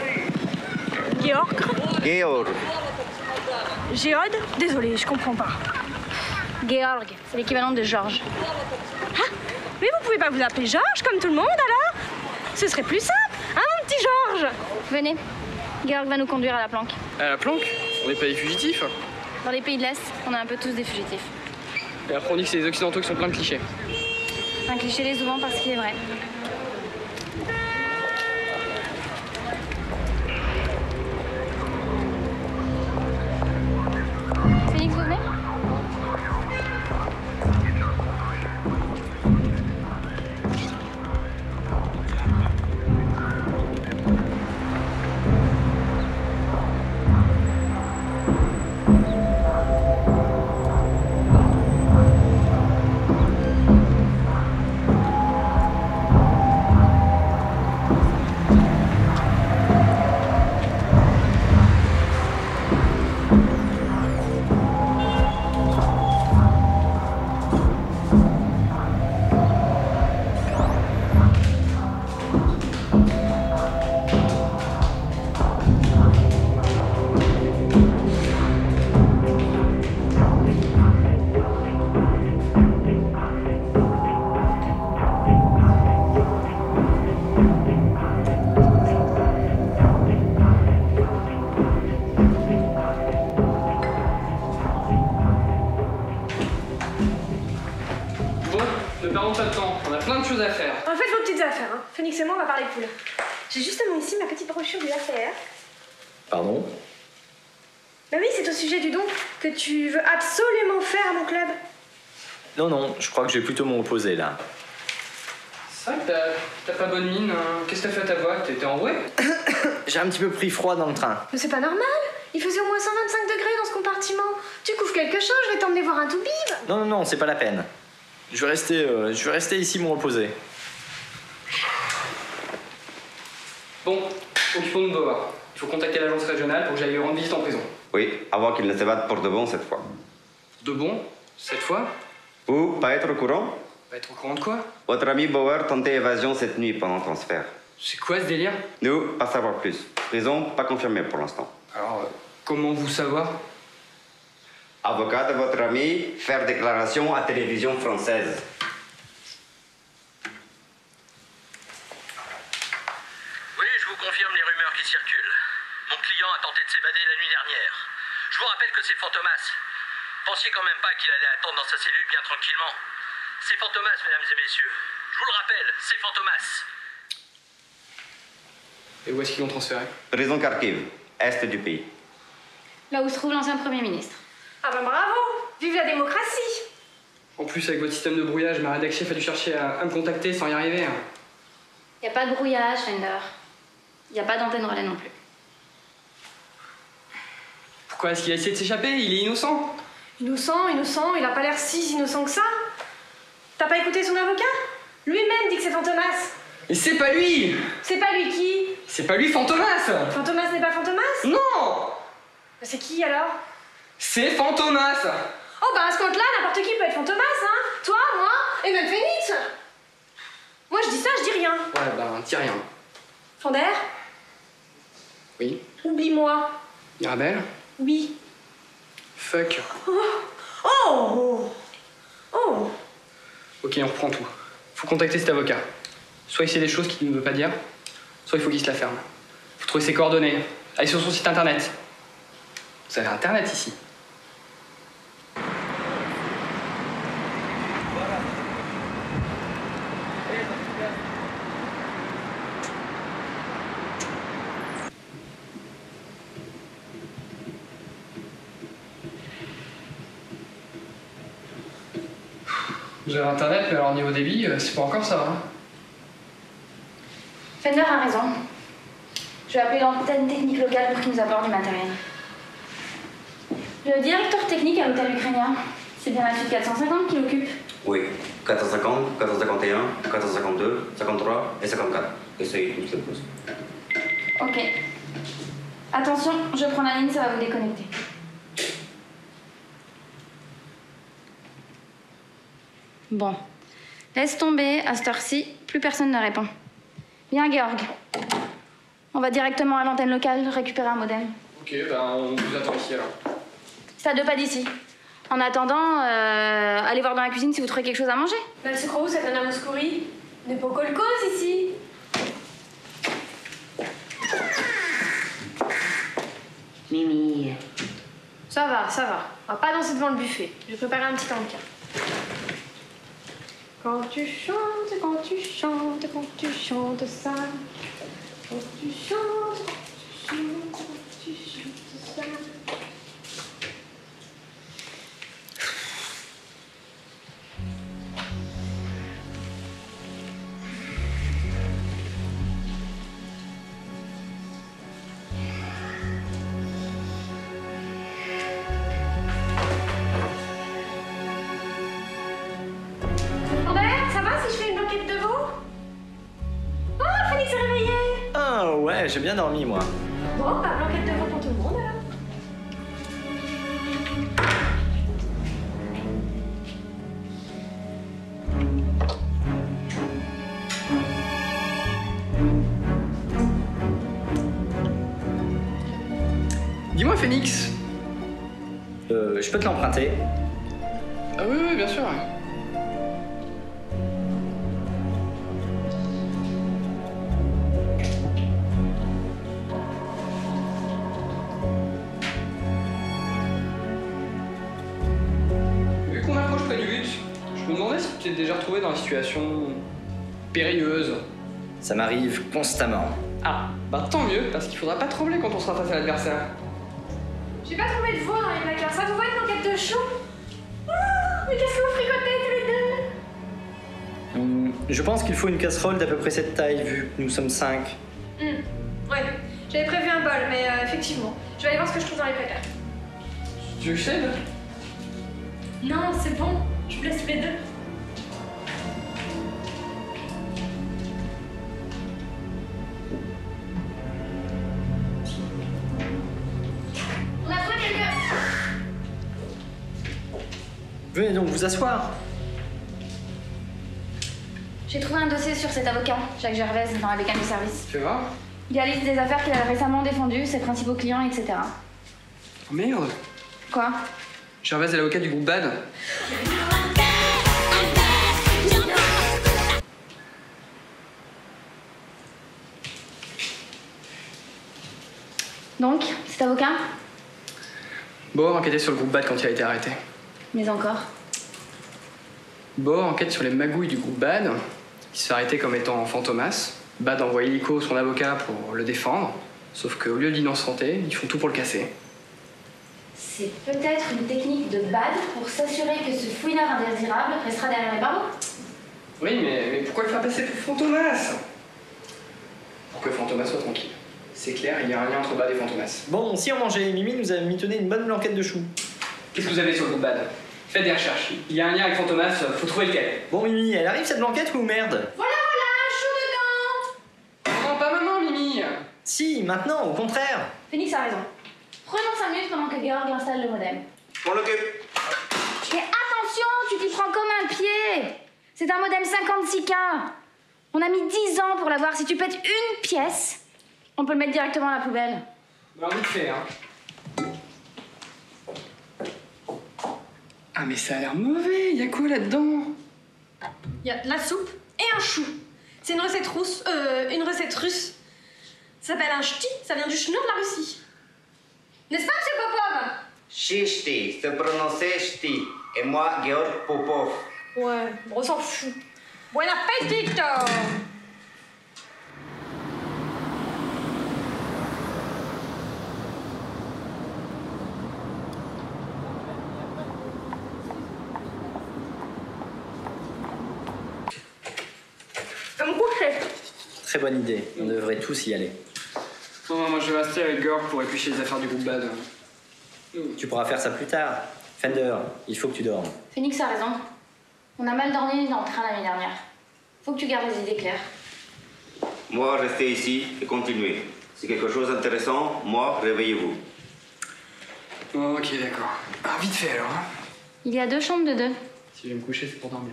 Georg. Georg. Géode? Désolée, je comprends pas. Georg, c'est l'équivalent de Georges. Ah, mais vous pouvez pas vous appeler Georges comme tout le monde alors? Ce serait plus simple, hein, mon petit Georges? Venez, Georg va nous conduire à la planque. À la planque? On n'est pas des fugitifs. Dans les pays de l'Est, on est un peu tous des fugitifs. Et après on dit que c'est les Occidentaux qui sont pleins de clichés. Un cliché l'est souvent parce qu'il est vrai. Phoenix, vous venez? Phoenix et moi, on va parler poule. J'ai justement ici ma petite brochure du RPR. Pardon? Bah oui, c'est au sujet du don que tu veux absolument faire à mon club. Non, non, je crois que je vais plutôt m'en opposer là. C'est vrai que t'as pas bonne mine. Hein. Qu'est-ce que t'as fait à ta voix? T'es enroué? J'ai un petit peu pris froid dans le train. Mais c'est pas normal. Il faisait au moins 125 degrés dans ce compartiment. Tu couvres quelque chose, je vais t'emmener voir un toubib. Non, non, non, c'est pas la peine. Je vais rester ici me reposer. Bon, occupons-nous de Boa. Il faut contacter l'agence régionale pour que j'aille lui rendre visite en prison. Oui, avant qu'il ne s'évade pour de bon cette fois. De bon? Cette fois? Ou pas être au courant? Pas être au courant de quoi? Votre ami Bauer tentait évasion cette nuit pendant le transfert. C'est quoi ce délire? Nous, pas savoir plus. Prison, pas confirmée pour l'instant. Alors, comment vous savoir? Avocat de votre ami, faire déclaration à télévision française. Oui, je vous confirme les rumeurs qui circulent. Mon client a tenté de s'évader la nuit dernière. Je vous rappelle que c'est Fantomas. Pensiez quand même pas qu'il allait attendre dans sa cellule bien tranquillement. C'est Fantomas, mesdames et messieurs. Je vous le rappelle, c'est Fantomas. Et où est-ce qu'ils l'ont transféré? Prison Kharkiv, est du pays. Là où se trouve l'ancien Premier ministre. Ah ben bravo! Vive la démocratie! En plus, avec votre système de brouillage, ma rédac chef a dû chercher à me contacter sans y arriver. Y a pas de brouillage, Fender. Y a pas d'antenne relais non plus. Pourquoi est-ce qu'il a essayé de s'échapper? Il est innocent. Innocent, il a pas l'air si innocent que ça. T'as pas écouté son avocat? Lui-même dit que c'est Fantomas. Et c'est pas lui! C'est pas lui qui? C'est pas lui, Fantomas! Fantomas n'est pas Fantomas? Non! C'est qui alors? C'est Fantomas! Oh bah à ce compte-là, n'importe qui peut être Fantomas, hein? Toi, moi, et même Phoenix! Moi je dis ça, je dis rien. Ouais, bah, dis rien. Fender? Oui. Oublie-moi. Mirabel? Oui. Fuck. Oh! Oh! Ok, on reprend tout. Faut contacter cet avocat. Soit il sait des choses qu'il ne veut pas dire, soit il faut qu'il se la ferme. Faut trouver ses coordonnées. Allez sur son site internet. Vous avez internet ici. Vous avez internet, mais alors niveau débit, c'est pas encore ça. Hein. Fender a raison. Je vais appeler l'antenne technique locale pour qu'il nous apporte du matériel. Le directeur technique à l'hôtel ukrainien, c'est bien la suite 450 qui l'occupe? Oui, 450, 451, 452, 53 et 54. Essayez toutes les choses. Ok. Attention, je prends la ligne, ça va vous déconnecter. Bon. Laisse tomber, à cette heure-ci, plus personne ne répond. Viens, Georg. On va directement à l'antenne locale récupérer un modem. Ok, ben on vous attend ici alors. C'est à 2 pas d'ici. En attendant, allez voir dans la cuisine si vous trouvez quelque chose à manger. Bah, le sucre ça donne à Moscouri. N'est pas colcose ici. Mimi. Ça va, ça va. On va pas danser devant le buffet. Je vais préparer un petit encas. Quand tu chantes, quand tu chantes, quand tu chantes ça. Quand tu chantes, quand tu chantes, quand tu chantes ça. Ouais, j'ai bien dormi, moi. Bon, bah, blanquette de veau pour tout le monde, alors. Dis-moi, Phoenix. Je peux te l'emprunter? Ah oui, oui, bien sûr. Je me demandais si tu t'es déjà retrouvé dans une situation périlleuse. Ça m'arrive constamment. Ah, bah tant mieux, parce qu'il faudra pas trembler quand on sera face à l'adversaire. J'ai pas trouvé de veau dans les placards. Ça vous voit une enquête de chou? Mais qu'est-ce que vous fricotez tous les deux? Je pense qu'il faut une casserole d'à peu près cette taille, vu que nous sommes 5. Ouais, j'avais prévu un bol, mais effectivement. Je vais aller voir ce que je trouve dans les placards. Tu veux que je t'aide? Non, c'est bon. Je vous laisse tous les deux. On a trouvé quelqu'un. Venez donc vous asseoir. J'ai trouvé un dossier sur cet avocat, Jacques Gervais, dans la bécane du service. Fais voir. Il y a la liste des affaires qu'il a récemment défendues, ses principaux clients, etc. Oh merde. Quoi? Gervais est l'avocat du groupe BAD. Donc, cet avocat? Bohr enquêtait sur le groupe BAD quand il a été arrêté. Mais encore? Bohr enquête sur les magouilles du groupe BAD. Il se fait arrêter comme étant Fantomas. BAD a envoyé illico son avocat pour le défendre. Sauf qu'au lieu de l'innocenter, ils font tout pour le casser. C'est peut-être une technique de BAD pour s'assurer que ce fouineur indésirable restera derrière les barreaux. Oui, mais pourquoi le faire passer pour Fantomas? Pour que Fantomas soit tranquille. C'est clair, il y a un lien entre BAD et Fantomas. Bon, si on mangeait, Mimi nous a mitonné une bonne blanquette de choux. Qu'est-ce que vous avez sur le groupe BAD? Faites des recherches. Il y a un lien avec Fantomas, faut trouver lequel. Bon, Mimi, elle arrive cette blanquette ou merde? Voilà, chaud dedans. Non, pas maintenant, Mimi. Si, maintenant, au contraire. Phoenix a raison. Prenons 5 minutes pendant que Georg installe le modem. Je m'en occupe. Mais attention, tu t'y prends comme un pied. C'est un modem 56K. On a mis 10 ans pour l'avoir. Si tu pètes une pièce, on peut le mettre directement à la poubelle. Bah, vite fait, hein. Ah, mais ça a l'air mauvais. Il y a quoi là-dedans? Il y a de la soupe et un chou. C'est une recette russe. Ça s'appelle un ch'ti. Ça vient du schnour de la Russie. N'est-ce pas, monsieur Popov? Ch'ti, c'est prononcé ch'ti. Et moi, Georg Popov. Ouais, on s'en fout. Bon appétit! Je vais me coucher. Très bonne idée, on devrait tous y aller. Non, moi je vais rester avec Georg pour éplucher les affaires du groupe BAD. Tu pourras faire ça plus tard. Fender, il faut que tu dormes. Phoenix a raison. On a mal dormi dans le train l'année dernière. Faut que tu gardes les idées claires. Moi, restez ici et continuez. Si quelque chose d'intéressant, moi, réveillez-vous. Ok, d'accord. Ah, vite fait alors. Hein. Il y a 2 chambres de 2. Si je vais me coucher, c'est pour dormir.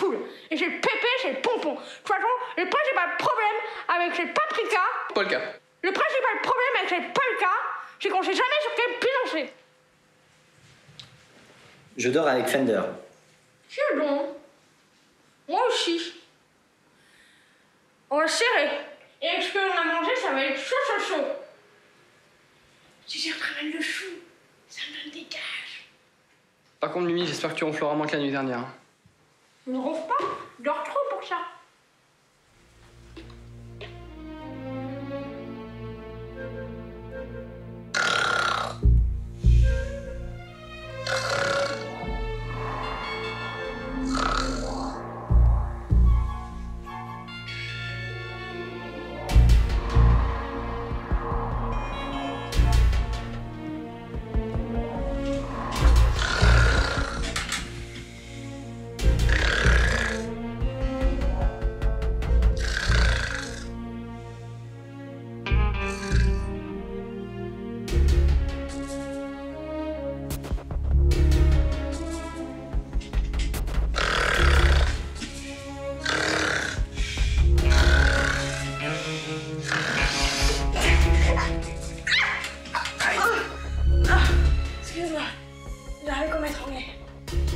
saoule. Et j'ai le pépé, j'ai le pompon. De toute façon, le principal problème avec ces paprikas... Polka. Le principal problème avec ces polkas, c'est qu'on sait jamais sur quel pied danser. Je dors avec Fender. C'est bon. Moi aussi. On va serrer. Et avec ce qu'on a mangé, ça va être chaud. Tu gères très mal le chou. Ça me donne des gages. Par contre, Mimi, j'espère que tu ronfleras moins que la nuit dernière. Je ne ronfle pas. Je dors trop pour ça.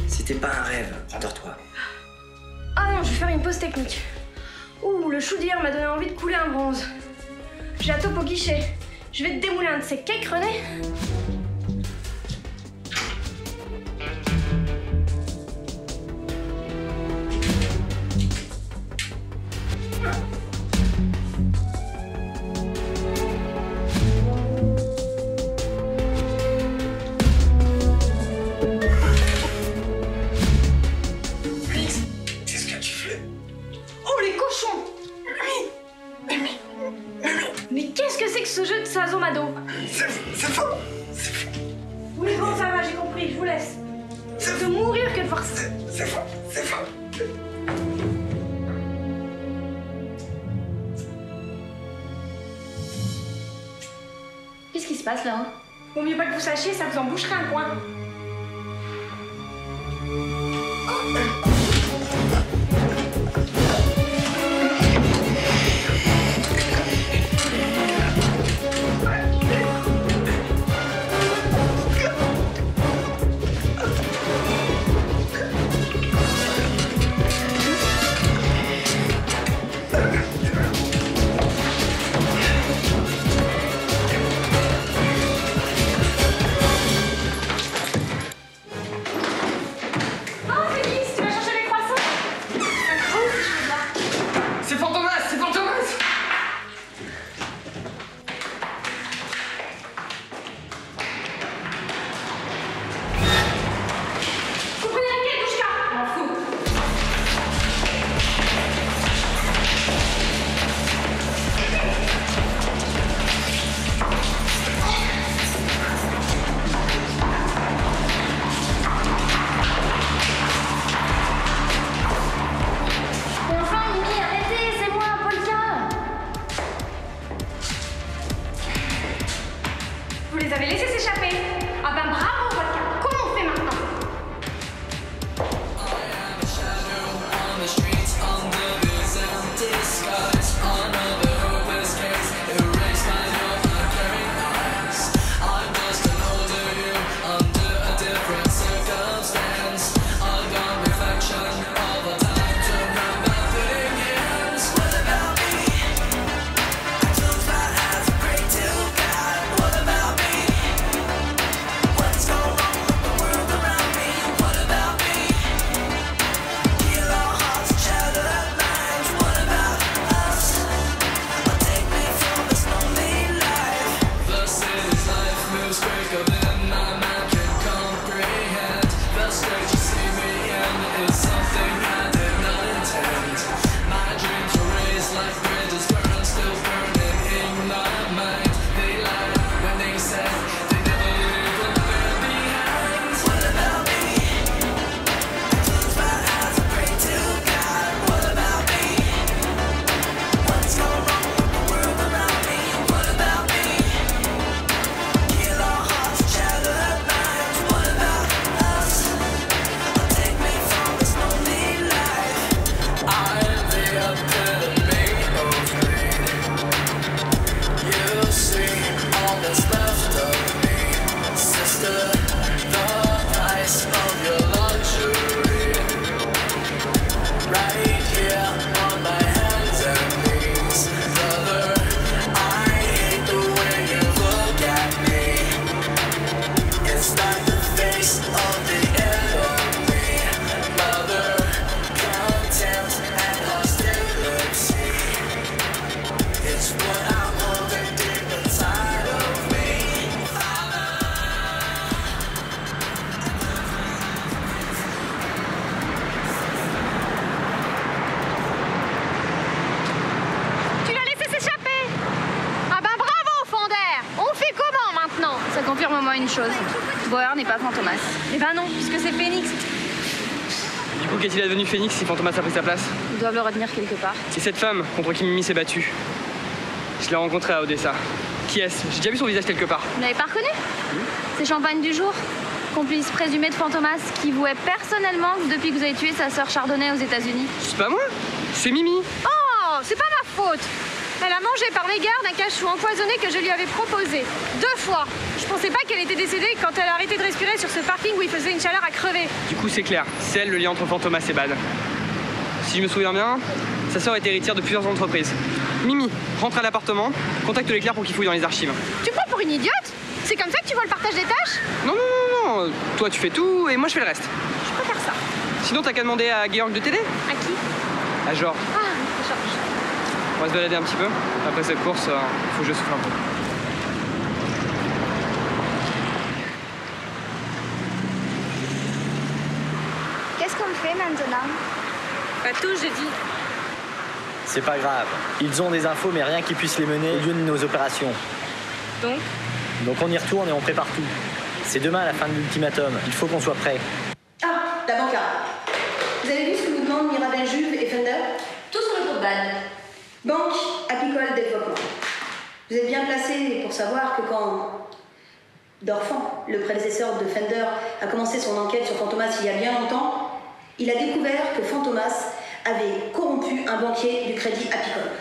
C'était pas un rêve, rendors-toi. Ah non, je vais faire une pause technique. Ouh, le chou d'hier m'a donné envie de couler un bronze. J'ai la taupe au guichet. Je vais te démouler un de ces cakes, René. Mais qu'est-ce que c'est que ce jeu de Sazomado? C'est faux. Oui, bon, ça va, j'ai compris, je vous laisse. C'est de mourir que de voir ça. C'est faux. Qu'est-ce qui se passe là? Vaut mieux pas que vous sachiez, ça vous en boucherait un coin. Vous les avez laissés s'échapper. Ah ben bravo, Vodka. Comment on fait maintenant? une chose. Bauer n'est pas Fantomas. Eh ben non, puisque c'est Phoenix. Du coup, qu'est-il advenu Phoenix si Fantomas a pris sa place? Ils doivent le retenir quelque part. C'est cette femme contre qui Mimi s'est battue. Je l'ai rencontrée à Odessa. Qui est-ce? J'ai déjà vu son visage quelque part. Vous l'avez pas reconnu? C'est Champagne du jour, complice présumé de Fantomas, qui vouait personnellement que depuis que vous avez tué sa sœur Chardonnay aux États-Unis. C'est pas moi, c'est Mimi. Oh, c'est pas ma faute. Elle a mangé par l'égard d'un cachou empoisonné que je lui avais proposé. 2 fois. Je pensais pas qu'elle était décédée quand elle a arrêté de respirer sur ce parking où il faisait une chaleur à crever. Du coup, c'est clair, c'est elle le lien entre Fantomas et Bad. Si je me souviens bien, sa sœur est héritière de plusieurs entreprises. Mimi, rentre à l'appartement, contacte l'éclair pour qu'il fouille dans les archives. Tu me prends pour une idiote? C'est comme ça que tu vois le partage des tâches? Non, non, non, non, toi tu fais tout et moi je fais le reste. Je peux faire ça. Sinon, t'as qu'à demander à Georg de t'aider. À qui? À Georges. Ah, Georges. On va se balader un petit peu. Après cette course, faut que je souffle un peu. Qu'est-ce qu'on fait maintenant? Pas tout, j'ai dit. C'est pas grave. Ils ont des infos, mais rien qui puisse les mener au lieu de nos opérations. Donc on y retourne et on prépare tout. C'est demain la fin de l'ultimatum. Il faut qu'on soit prêt. Ah, la banca. Vous avez vu ce que vous demandent Mirabel, Juve et Fender? Tout sur le groupe BAD. Banque Apicole Développement. Vous êtes bien placé pour savoir que quand Dorfan, le prédécesseur de Fender, a commencé son enquête sur Fantomas il y a bien longtemps, il a découvert que Fantomas avait corrompu un banquier du Crédit Apicole.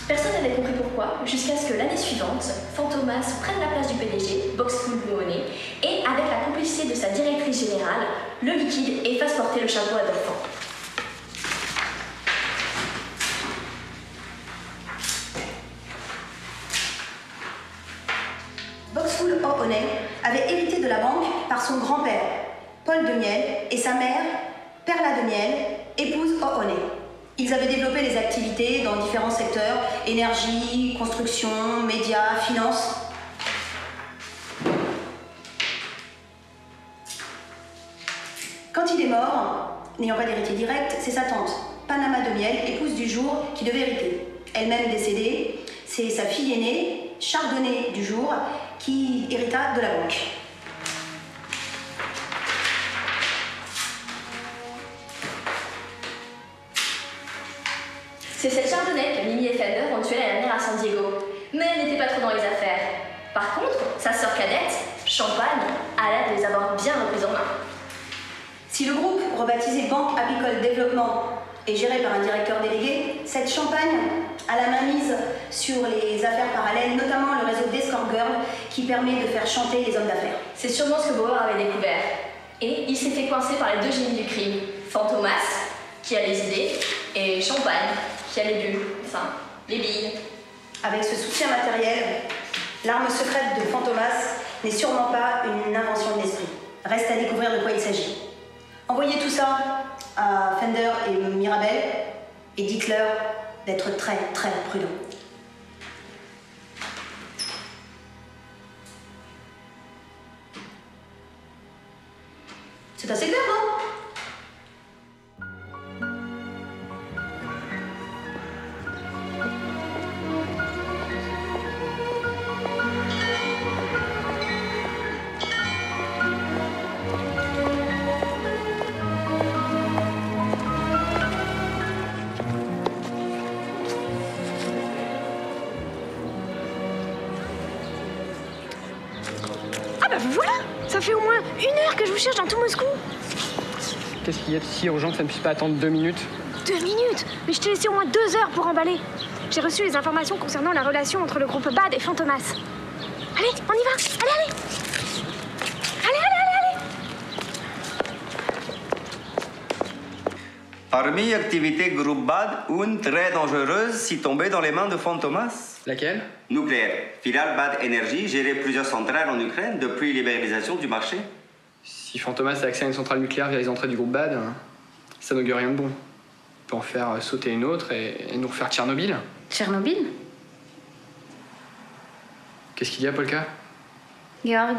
Personne n'avait compris pourquoi, jusqu'à ce que l'année suivante, Fantomas prenne la place du PDG, Boxful Blue Money, et avec la complicité de sa directrice générale, le liquide et fasse porter le chapeau à Dorfan. Boxful O'Honey avait hérité de la banque par son grand-père, Paul de Miel, et sa mère, Perla de Miel, épouse O'Honey. Ils avaient développé des activités dans différents secteurs, énergie, construction, médias, finance. Quand il est mort, n'ayant pas d'héritier direct, c'est sa tante, Panama de Miel, épouse du jour, qui devait hériter. Elle-même décédée, c'est sa fille aînée, Chardonnay du jour, qui hérita de la banque. C'est cette Chardonnay que Mimi et Fender ont tué l'année dernière à San Diego. Mais elle n'était pas trop dans les affaires. Par contre, sa sœur cadette, Champagne, a l'air de les avoir bien reprises en main. Si le groupe, rebaptisé Banque Apicole Développement, est géré par un directeur délégué, cette Champagne a la main mise sur les affaires parallèles, notamment le réseau d'Escort Girl, qui permet de faire chanter les hommes d'affaires. C'est sûrement ce que Bauer avait découvert. Et il s'est fait coincer par les 2 génies du crime. Fantomas, qui a les idées, et Champagne, qui a les bulles, enfin, les billes. Avec ce soutien matériel, l'arme secrète de Fantomas n'est sûrement pas une invention de l'esprit. Reste à découvrir de quoi il s'agit. Envoyez tout ça à Fender et Mirabel et dites-leur d'être très très prudents. C'est assez clair, non? Ah bah vous voilà! Ça fait au moins 1 heure que je vous cherche dans tout Moscou. Qu'est-ce qu'il y a de si urgent que ça ne puisse pas attendre 2 minutes? 2 minutes? Mais je t'ai laissé au moins 2 heures pour emballer. J'ai reçu les informations concernant la relation entre le groupe BAD et Fantomas. Allez, on y va! Allez, allez! Allez, allez, allez, allez! Parmi activités groupe BAD, une très dangereuse si tombée dans les mains de Fantomas. Laquelle? Nucléaire. Filiale BAD Énergie gérait plusieurs centrales en Ukraine depuis libéralisation du marché. Si Fantomas a accès à une centrale nucléaire via les entrées du groupe BAD, ça n'augure rien de bon. On peut en faire sauter une autre et nous refaire Tchernobyl. Tchernobyl? Qu'est-ce qu'il y a, Polka? Georg,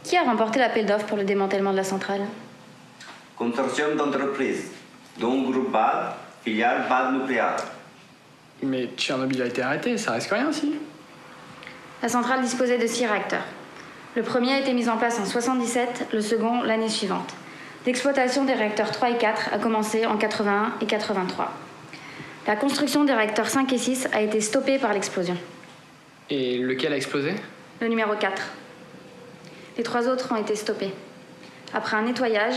qui a remporté l'appel d'offres pour le démantèlement de la centrale? Consortium d'entreprises, dont groupe BAD, filiale base nucléaire. Mais Tchernobyl a été arrêté, ça risque rien, si? La centrale disposait de 6 réacteurs. Le premier a été mis en place en 1977, le second l'année suivante. L'exploitation des réacteurs 3 et 4 a commencé en 81 et 83. La construction des réacteurs 5 et 6 a été stoppée par l'explosion. Et lequel a explosé? Le numéro 4. Les 3 autres ont été stoppés. Après un nettoyage,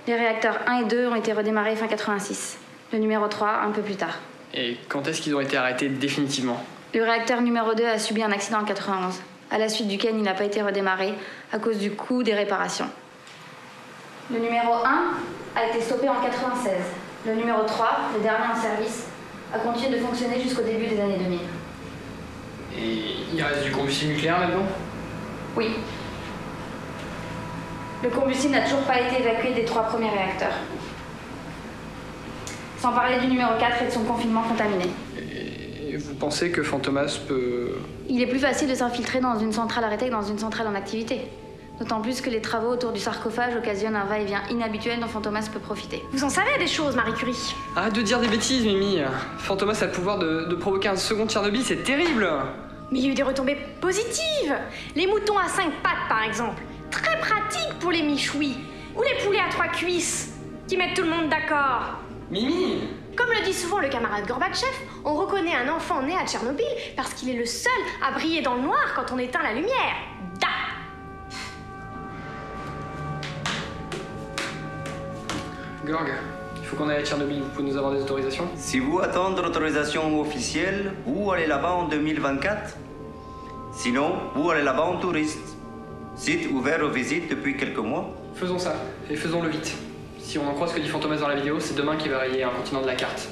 les réacteurs 1 et 2 ont été redémarrés fin 86. Le numéro 3 un peu plus tard. Et quand est-ce qu'ils ont été arrêtés définitivement? Le réacteur numéro 2 a subi un accident en 91, à la suite duquel il n'a pas été redémarré à cause du coût des réparations. Le numéro 1 a été stoppé en 96. Le numéro 3, le dernier en service, a continué de fonctionner jusqu'au début des années 2000. Et il reste du combustible nucléaire là-dedans? Oui. Le combustible n'a toujours pas été évacué des 3 premiers réacteurs. Sans parler du numéro 4 et de son confinement contaminé. Et vous pensez que Fantomas peut... Il est plus facile de s'infiltrer dans une centrale arrêtée que dans une centrale en activité. D'autant plus que les travaux autour du sarcophage occasionnent un va-et-vient inhabituel dont Fantomas peut profiter. Vous en savez des choses, Marie Curie? Arrête de dire des bêtises, Mimi. Fantomas a le pouvoir de provoquer un second Tchernobyl, c'est terrible. Mais il y a eu des retombées positives. Les moutons à 5 pattes, par exemple. Très pratique pour les michouis. Ou les poulets à 3 cuisses, qui mettent tout le monde d'accord. Mimi! Comme le dit souvent le camarade Gorbatchev, on reconnaît un enfant né à Tchernobyl parce qu'il est le seul à briller dans le noir quand on éteint la lumière. Da! Gorg, il faut qu'on aille à Tchernobyl. Vous pouvez nous avoir des autorisations? Si vous attendez l'autorisation officielle, vous allez là-bas en 2024. Sinon, vous allez là-bas en touriste. Site ouvert aux visites depuis quelques mois. Faisons ça, et faisons-le vite. Si on en croit ce que dit Fantomas dans la vidéo, c'est demain qu'il va rayer un continent de la carte.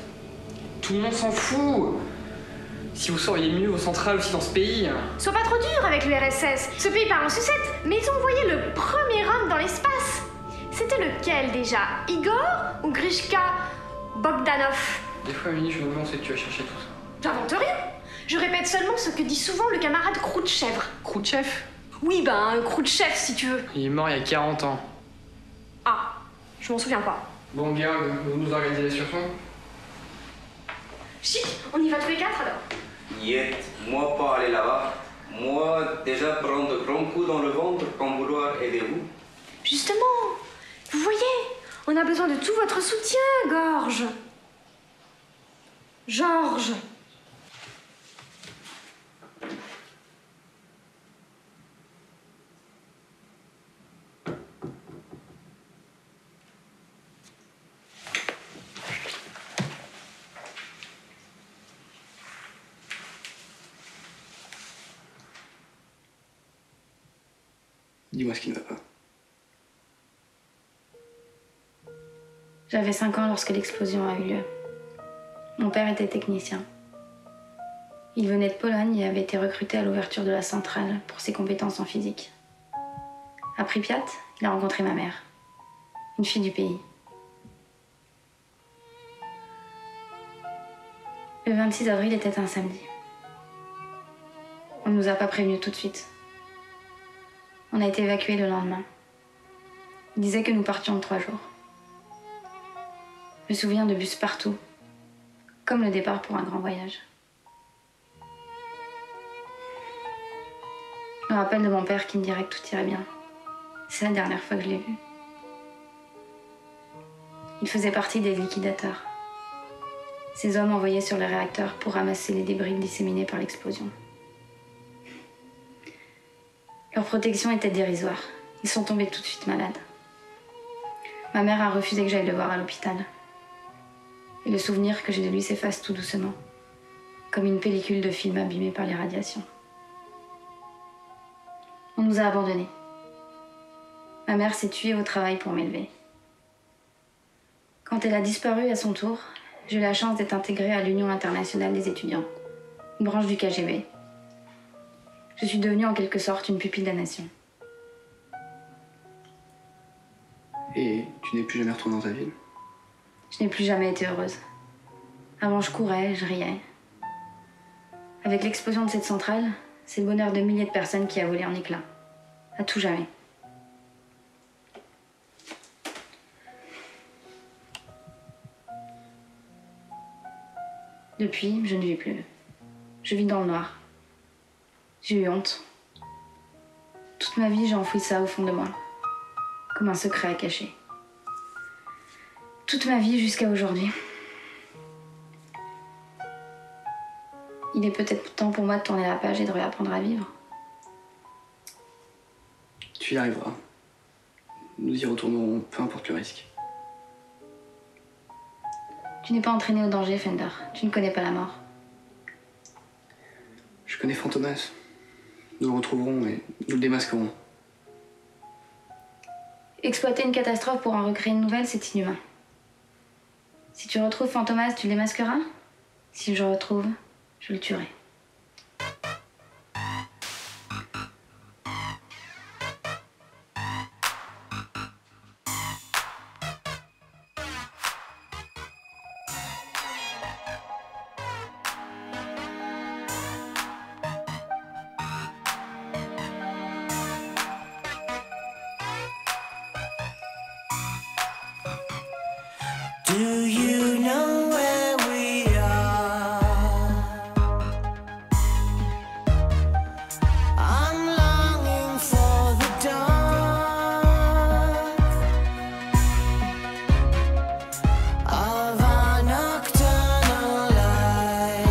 Tout le monde s'en fout. Si vous sauriez mieux vos centrales aussi dans ce pays. Sois pas trop dur avec le RSS. Ce pays part en sucette, mais ils ont envoyé le premier homme dans l'espace. C'était lequel déjà? Igor ou Grishka Bogdanov? Des fois, Mini, je me demande où c'est que tu vas chercher tout ça. J'invente rien. Je répète seulement ce que dit souvent le camarade Khrouchtchev. Khrouchtchev? Oui, ben, Khrouchtchev si tu veux. Il est mort il y a 40 ans. Ah, je m'en souviens pas. Bon, Gerg, vous nous organisez les surtons? Chic, on y va tous les 4 alors? Niet, moi pas aller là-bas. Moi déjà prendre de grands coups dans le ventre comme vouloir aider vous. Justement, vous voyez, on a besoin de tout votre soutien, Gorge. Georges. Dis-moi ce qui ne va pas. J'avais 5 ans lorsque l'explosion a eu lieu. Mon père était technicien. Il venait de Pologne et avait été recruté à l'ouverture de la centrale pour ses compétences en physique. À Pripyat, il a rencontré ma mère, une fille du pays. Le 26 avril était un samedi. On ne nous a pas prévenus tout de suite. On a été évacués le lendemain. Il disait que nous partions de 3 jours. Je me souviens de bus partout, comme le départ pour un grand voyage. Je me rappelle de mon père qui me dirait que tout irait bien. C'est la dernière fois que je l'ai vu. Il faisait partie des liquidateurs. Ces hommes envoyés sur les réacteurs pour ramasser les débris disséminés par l'explosion. Leur protection était dérisoire. Ils sont tombés tout de suite malades. Ma mère a refusé que j'aille le voir à l'hôpital. Et le souvenir que j'ai de lui s'efface tout doucement, comme une pellicule de film abîmée par les radiations. On nous a abandonnés. Ma mère s'est tuée au travail pour m'élever. Quand elle a disparu à son tour, j'ai eu la chance d'être intégrée à l'Union internationale des étudiants, une branche du KGB. Je suis devenue en quelque sorte une pupille de la nation. Et tu n'es plus jamais retournée dans ta ville? Je n'ai plus jamais été heureuse. Avant, je courais, je riais. Avec l'explosion de cette centrale, c'est le bonheur de milliers de personnes qui a volé en éclats. À tout jamais. Depuis, je ne vis plus. Je vis dans le noir. J'ai eu honte. Toute ma vie, j'ai enfoui ça au fond de moi, comme un secret à cacher. Toute ma vie jusqu'à aujourd'hui. Il est peut-être temps pour moi de tourner la page et de réapprendre à vivre. Tu y arriveras. Nous y retournerons, peu importe le risque. Tu n'es pas entraîné au danger, Fender. Tu ne connais pas la mort. Je connais Fantomas. Nous le retrouverons et nous le démasquerons. Exploiter une catastrophe pour en recréer une nouvelle, c'est inhumain. Si tu retrouves Fantomas, tu le démasqueras? Si je le retrouve, je le tuerai. Do you know where we are? I'm longing for the dark of our nocturnal life.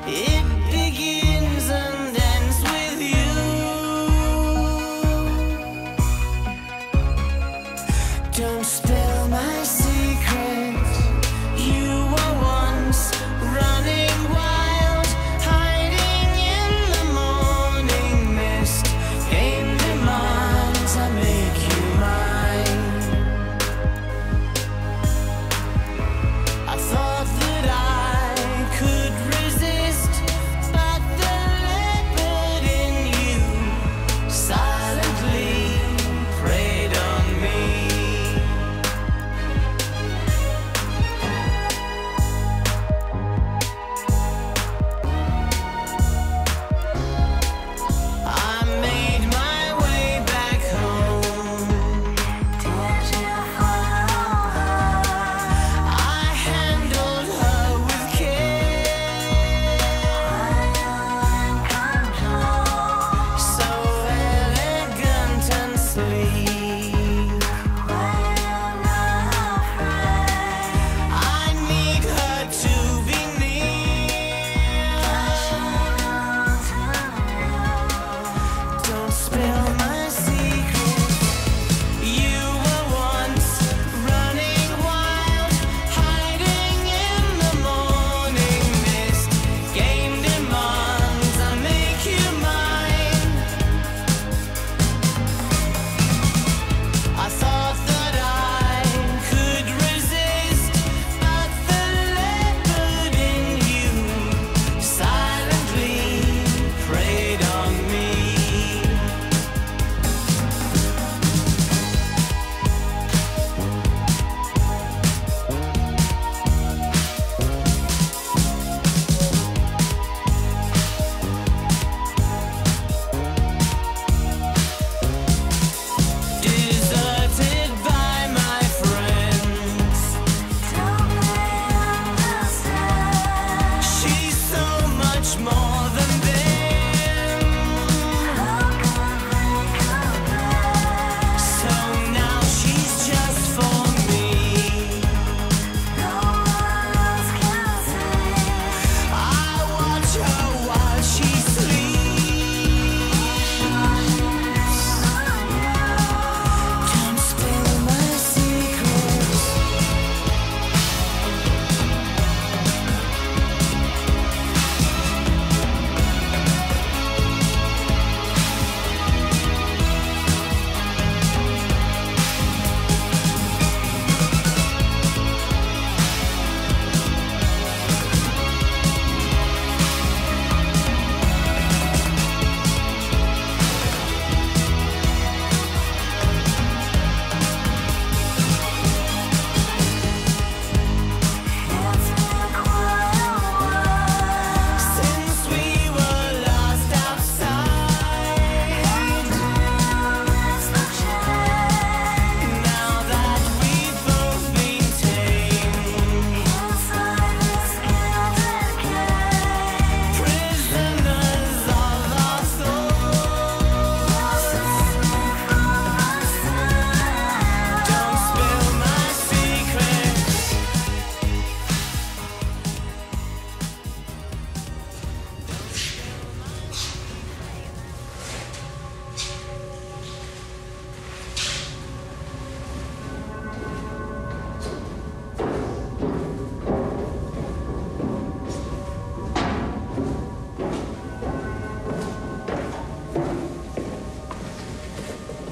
It begins and ends with you.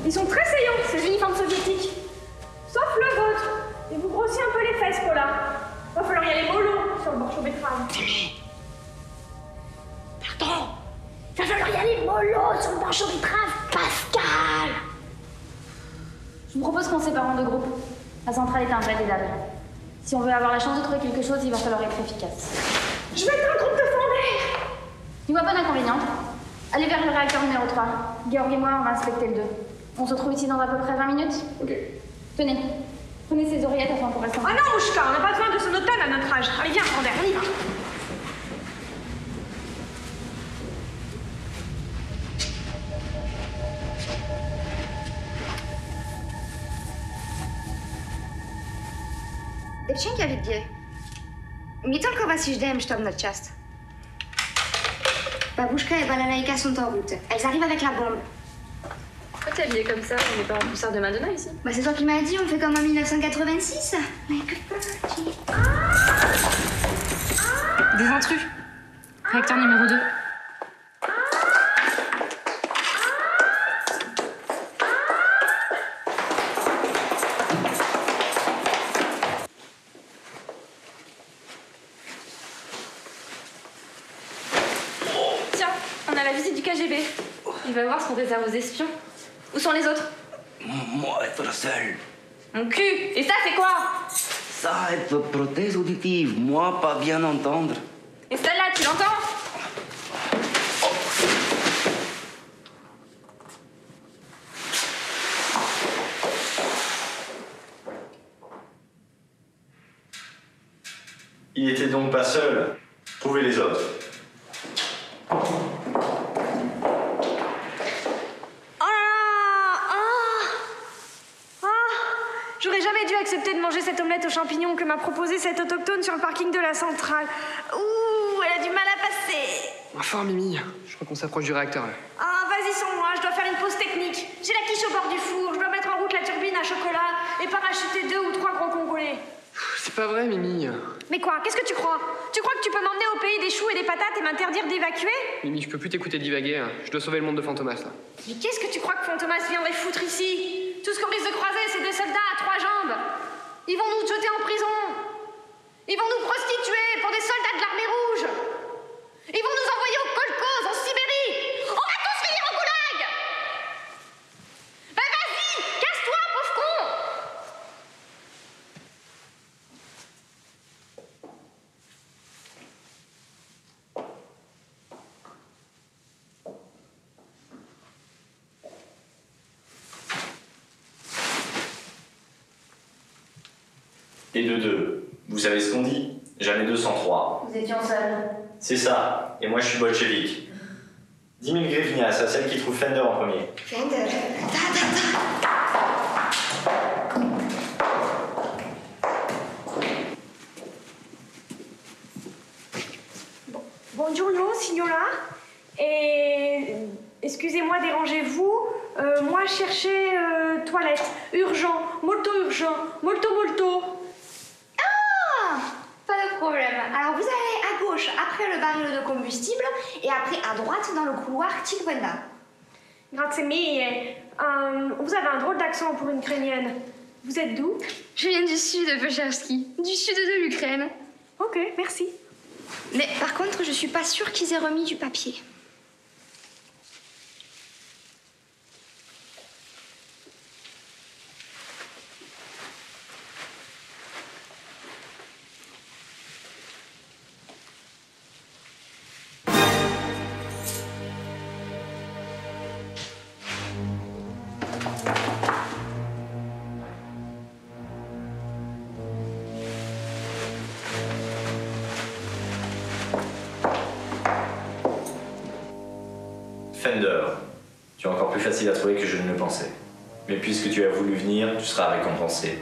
Ils sont très saillants, ces uniformes soviétiques. Sauf le vôtre. Et vous grossissez un peu les fesses, Paula. Va falloir y aller mollo sur le borcho betterave. Pardon. Va falloir y aller mollo sur le borcho betterave, Pascal. Je vous propose qu'on se sépare en deux groupes. La centrale est un vrai dédale. Si on veut avoir la chance de trouver quelque chose, il va falloir être efficace. Je vais être un groupe de fondés. Tu vois pas d'inconvénient. Allez vers le réacteur numéro 3. Georg et moi, on va inspecter le 2. On se retrouve ici dans à peu près 20 minutes. Ok. Tenez. Prenez ces oreillettes afin qu'on reste en... Ah non, Mouchka, on n'a pas besoin de sonotone à notre âge. Allez, viens, Fondé, on y va. Девчонки где? Не только вас и ждем, чтобы notre часть. Babouchka et Balalaïka sont en route. Elles arrivent avec la bombe. Pourquoi t'es habillée comme ça? On n'est pas en concert de Madonna ici. Bah c'est toi qui m'as dit, on fait comme en 1986. Make a party. Des intrus. Réacteur numéro 2. Tiens, on a la visite du KGB. Il va voir ce qu'on réserve aux espions. Où sont les autres? Moi, être seul. Mon cul. Et ça, c'est quoi? Ça, être prothèse auditive. Moi, pas bien entendre. Et celle-là, tu l'entends? Il était donc pas seul. Trouvez les autres. J'aurais jamais dû accepter de manger cette omelette aux champignons que m'a proposé cette autochtone sur le parking de la centrale. Ouh, elle a du mal à passer. Enfin, Mimi, je crois qu'on s'approche du réacteur là. Ah, vas-y sans moi, je dois faire une pause technique. J'ai la quiche au bord du four, je dois mettre en route la turbine à chocolat et parachuter 2 ou 3 gros Congolais. C'est pas vrai, Mimi. Mais quoi, qu'est-ce que tu crois? Tu crois que tu peux m'emmener au pays des choux et des patates et m'interdire d'évacuer? Mimi, je peux plus t'écouter divaguer. Hein. Je dois sauver le monde de Fantomas là. Mais qu'est-ce que tu crois que Fantomas viendrait foutre ici? Tout ce qu'on risque de croiser, c'est des soldats à 3 jambes. Ils vont nous jeter en prison. Ils vont nous prostituer pour des soldats de l'armée rouge. Ils vont nous envoyer au kolkhoz, en Sibérie. On va tous finir au goulag. Ben vas-y, casse-toi, pauvre con. Et de 2. Vous savez ce qu'on dit? Jamais 203. Nous étions seuls. C'est ça. Et moi, je suis bolchevique. 10 000 griffnias à celle qui trouve Fender en premier. Fender. Buongiorno, signora. Et excusez-moi, dérangez-vous. Moi, je cherchais toilette. Urgent, molto urgent, molto molto. Ah, pas de problème. Alors vous allez à gauche après le baril de combustible et après à droite dans le couloir Tikvenda. Grazie mille. Vous avez un drôle d'accent pour une Ukrainienne. Vous êtes d'où? Je viens du sud de Pecherski, du sud de l'Ukraine. Ok, merci. Mais par contre, je suis pas sûre qu'ils aient remis du papier. Fender. Tu es encore plus facile à trouver que je ne le pensais. Mais puisque tu as voulu venir, tu seras récompensé.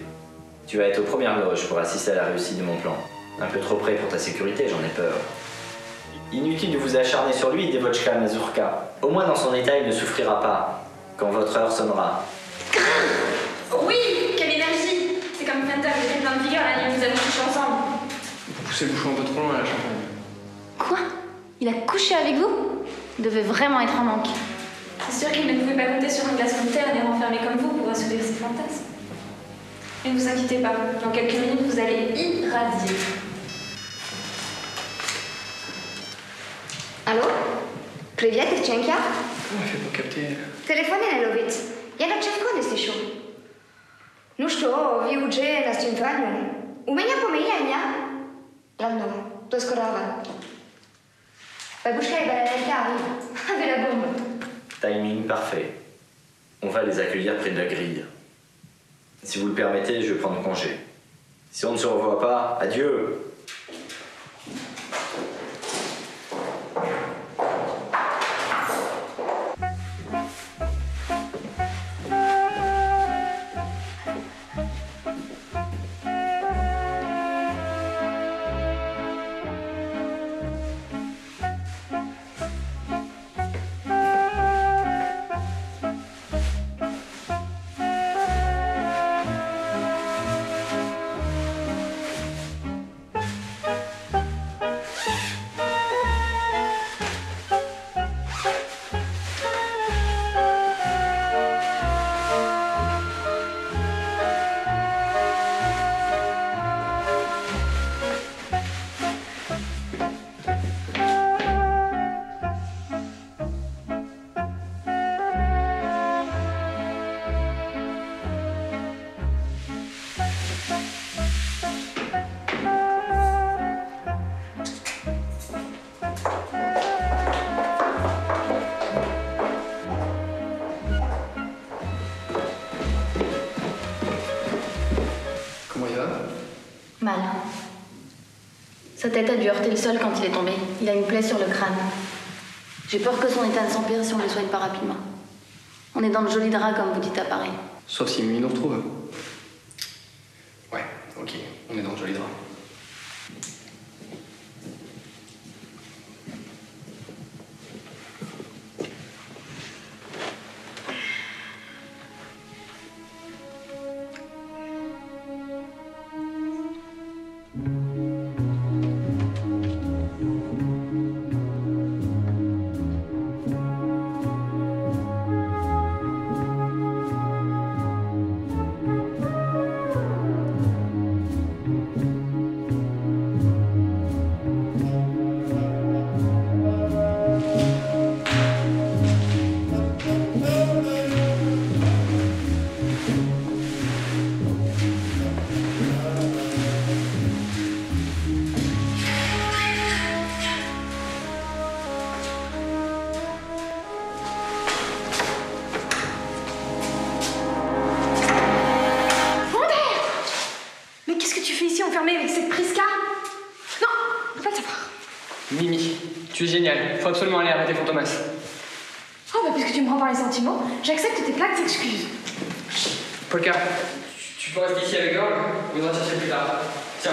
Tu vas être aux premières loges pour assister à la réussite de mon plan. Un peu trop près pour ta sécurité, j'en ai peur. Inutile de vous acharner sur lui, Devochka Mazurka. Au moins dans son état, il ne souffrira pas quand votre heure sonnera. Oui, quelle énergie! C'est comme Fender, il était plein de vigueur la nuit où nous avons couché ensemble. Poussez le bouchon un peu trop loin à la champagne. Quoi? Il a couché avec vous? Il devait vraiment être en manque. C'est sûr qu'il ne pouvait pas compter sur un glaçon de terre et renfermé comme vous pour assouvir ses fantasmes. Mais ne vous inquiétez pas, dans quelques minutes, vous allez irradier. Allo? Привет, девчонки. Fais pour capter. Телефони не ловить. Я на чевко не слышу. Ну что, вы уже на стимфанию? У меня помиление. Ладно, до скорого. Бабушка и Валерия arrivent avec la bombe. Timing parfait. On va les accueillir près de la grille. Si vous le permettez, je vais prendre congé. Si on ne se revoit pas, adieu. Mal. Sa tête a dû heurter le sol quand il est tombé. Il a une plaie sur le crâne. J'ai peur que son état ne s'empire si on ne le soigne pas rapidement. On est dans le joli drap, comme vous dites à Paris. Sauf si Mimi nous retrouve. Ouais, ok, on est dans le joli drap. Mimi, tu es géniale. Faut absolument aller arrêter Fantomas. Oh, bah puisque tu me prends par les sentiments, j'accepte tes plaques d'excuses. Polka, tu peux rester ici avec Girl ou nous en chercher plus tard. Tiens,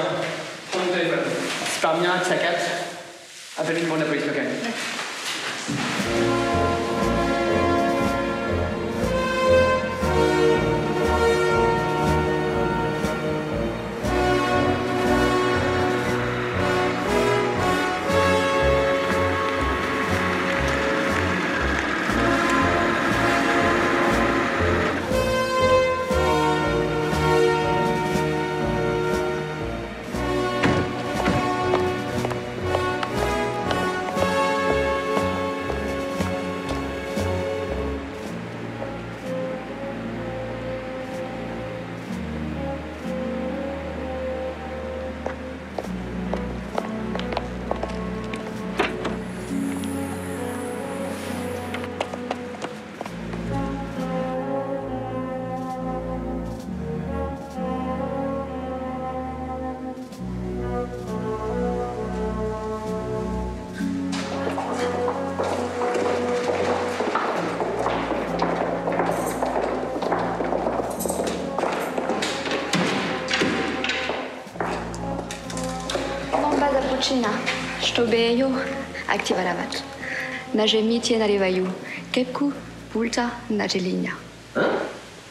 prends mon téléphone. Si par miracle ça capte, appelle le numéro de la police locale. Чтобы ее активировать, нажмите на левую кнопку пульта нажимания.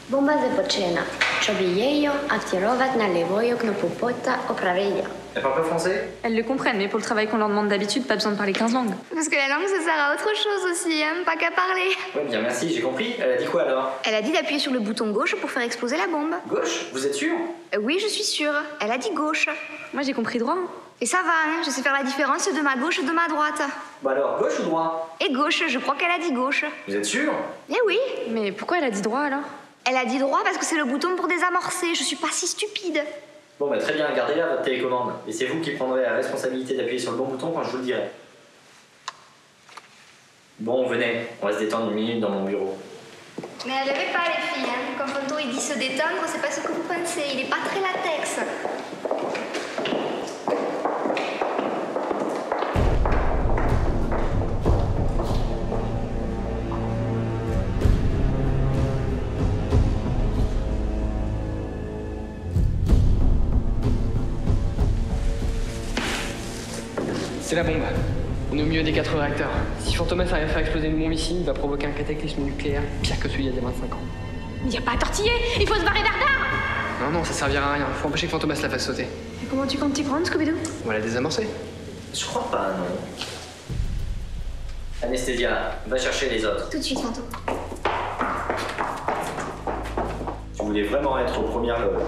Бомба запущена. Чтобы ее активировать на левую кнопку пульта управления, Elle parle pas français? Elles le comprennent, mais pour le travail qu'on leur demande d'habitude, pas besoin de parler 15 langues. Parce que la langue, ça sert à autre chose aussi, hein, pas qu'à parler. Ouais, bien merci, j'ai compris. Elle a dit quoi alors? Elle a dit d'appuyer sur le bouton gauche pour faire exploser la bombe. Gauche? Vous êtes sûr? Oui, je suis sûre. Elle a dit gauche. Moi, j'ai compris droit. Et ça va, hein, je sais faire la différence de ma gauche et de ma droite. Bah alors, gauche ou droit? Et gauche, je crois qu'elle a dit gauche. Vous êtes sûr? Eh oui. Mais pourquoi elle a dit droit alors? Elle a dit droit parce que c'est le bouton pour désamorcer. Je suis pas si stupide. Bon bah très bien, gardez-la votre télécommande. Et c'est vous qui prendrez la responsabilité d'appuyer sur le bon bouton quand je vous le dirai. Bon, venez, on va se détendre une minute dans mon bureau. Mais elle avait pas les filles, hein. Quand Fanto il dit se détendre, c'est pas ce que vous pensez. Il est pas très latex. C'est la bombe. On est au milieu des 4 réacteurs. Si Fantomas arrive à faire exploser une bombe ici, il va provoquer un cataclysme nucléaire pire que celui d'il y a 25 ans. Il n'y a pas à tortiller. Il faut se barrer d'Ardard. Non, non, ça servira à rien. Faut empêcher que Fantomas la fasse sauter. Et comment tu comptes t'y prendre, Scooby-Doo? On va la désamorcer. Je crois pas, non. Anesthésia, va chercher les autres. Tout de suite, Fanto. Tu voulais vraiment être aux premières loges.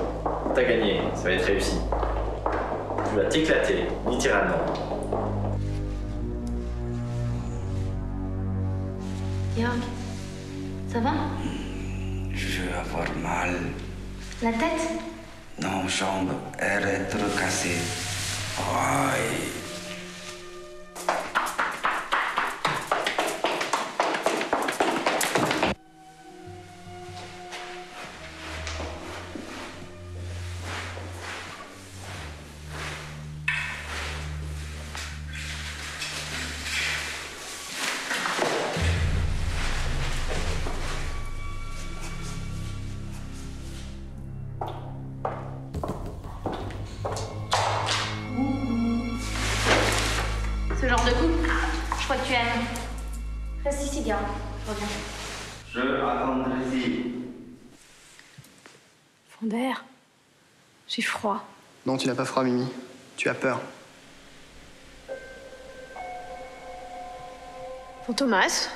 T'as gagné, ça va être réussi. Tu vas t'éclater, littéralement. Georg, ça va? Je vais avoir mal. La tête? Non, jambe, être cassée. Aïe. Ce genre de coup, je crois que tu aimes. Reste ici, Georg. Je reviens. Je attendrai ici. Fonder, j'ai froid. Non, tu n'as pas froid, Mimi. Tu as peur. Fantomas,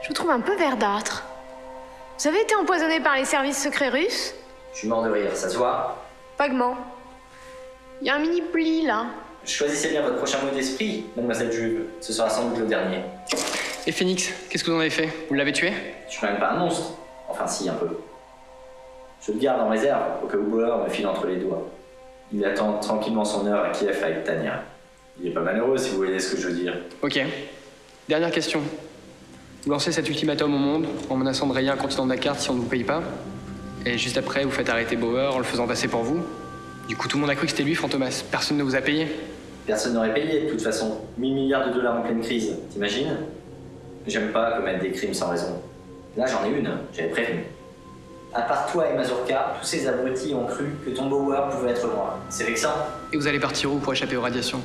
je vous trouve un peu verdâtre. Vous avez été empoisonné par les services secrets russes? Je suis mort de rire, ça se voit? Vaguement. Il y a un mini pli là. Choisissez bien votre prochain mot d'esprit, mademoiselle Juve. Ce sera sans doute le dernier. Et Phoenix, qu'est-ce que vous en avez fait? Vous l'avez tué? Je suis quand même pas un monstre. Enfin si, un peu. Je le garde en réserve au cas où Bauer me file entre les doigts. Il attend tranquillement son heure à Kiev avec Tania. Il est pas malheureux si vous voyez ce que je veux dire. Ok. Dernière question. Vous lancez cet ultimatum au monde en menaçant de rayer un continent de la carte si on ne vous paye pas. Et juste après, vous faites arrêter Bauer en le faisant passer pour vous. Du coup, tout le monde a cru que c'était lui, Fantomas. Personne ne vous a payé. Personne n'aurait payé, de toute façon. 1000 milliards de dollars en pleine crise, t'imagines? J'aime pas commettre des crimes sans raison. Là, j'en ai une, j'avais prévenu. À part toi et Mazurka, tous ces abrutis ont cru que ton Bauer pouvait être moi. C'est vexant. Et vous allez partir où pour échapper aux radiations?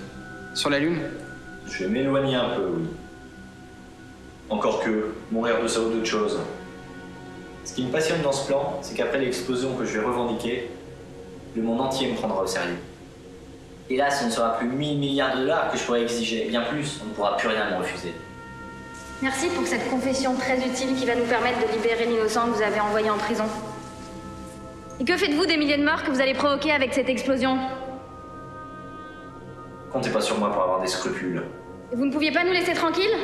Sur la Lune? Je vais m'éloigner un peu, oui. Encore que, mourir de ça ou d'autre chose. Ce qui me passionne dans ce plan, c'est qu'après l'explosion que je vais revendiquer, le monde entier me prendra au sérieux. Et là, ce ne sera plus 1000 milliards de dollars que je pourrai exiger, bien plus, on ne pourra plus rien me refuser. Merci pour cette confession très utile qui va nous permettre de libérer l'innocent que vous avez envoyé en prison. Et que faites-vous des milliers de morts que vous allez provoquer avec cette explosion? Comptez pas sur moi pour avoir des scrupules. Et vous ne pouviez pas nous laisser tranquilles?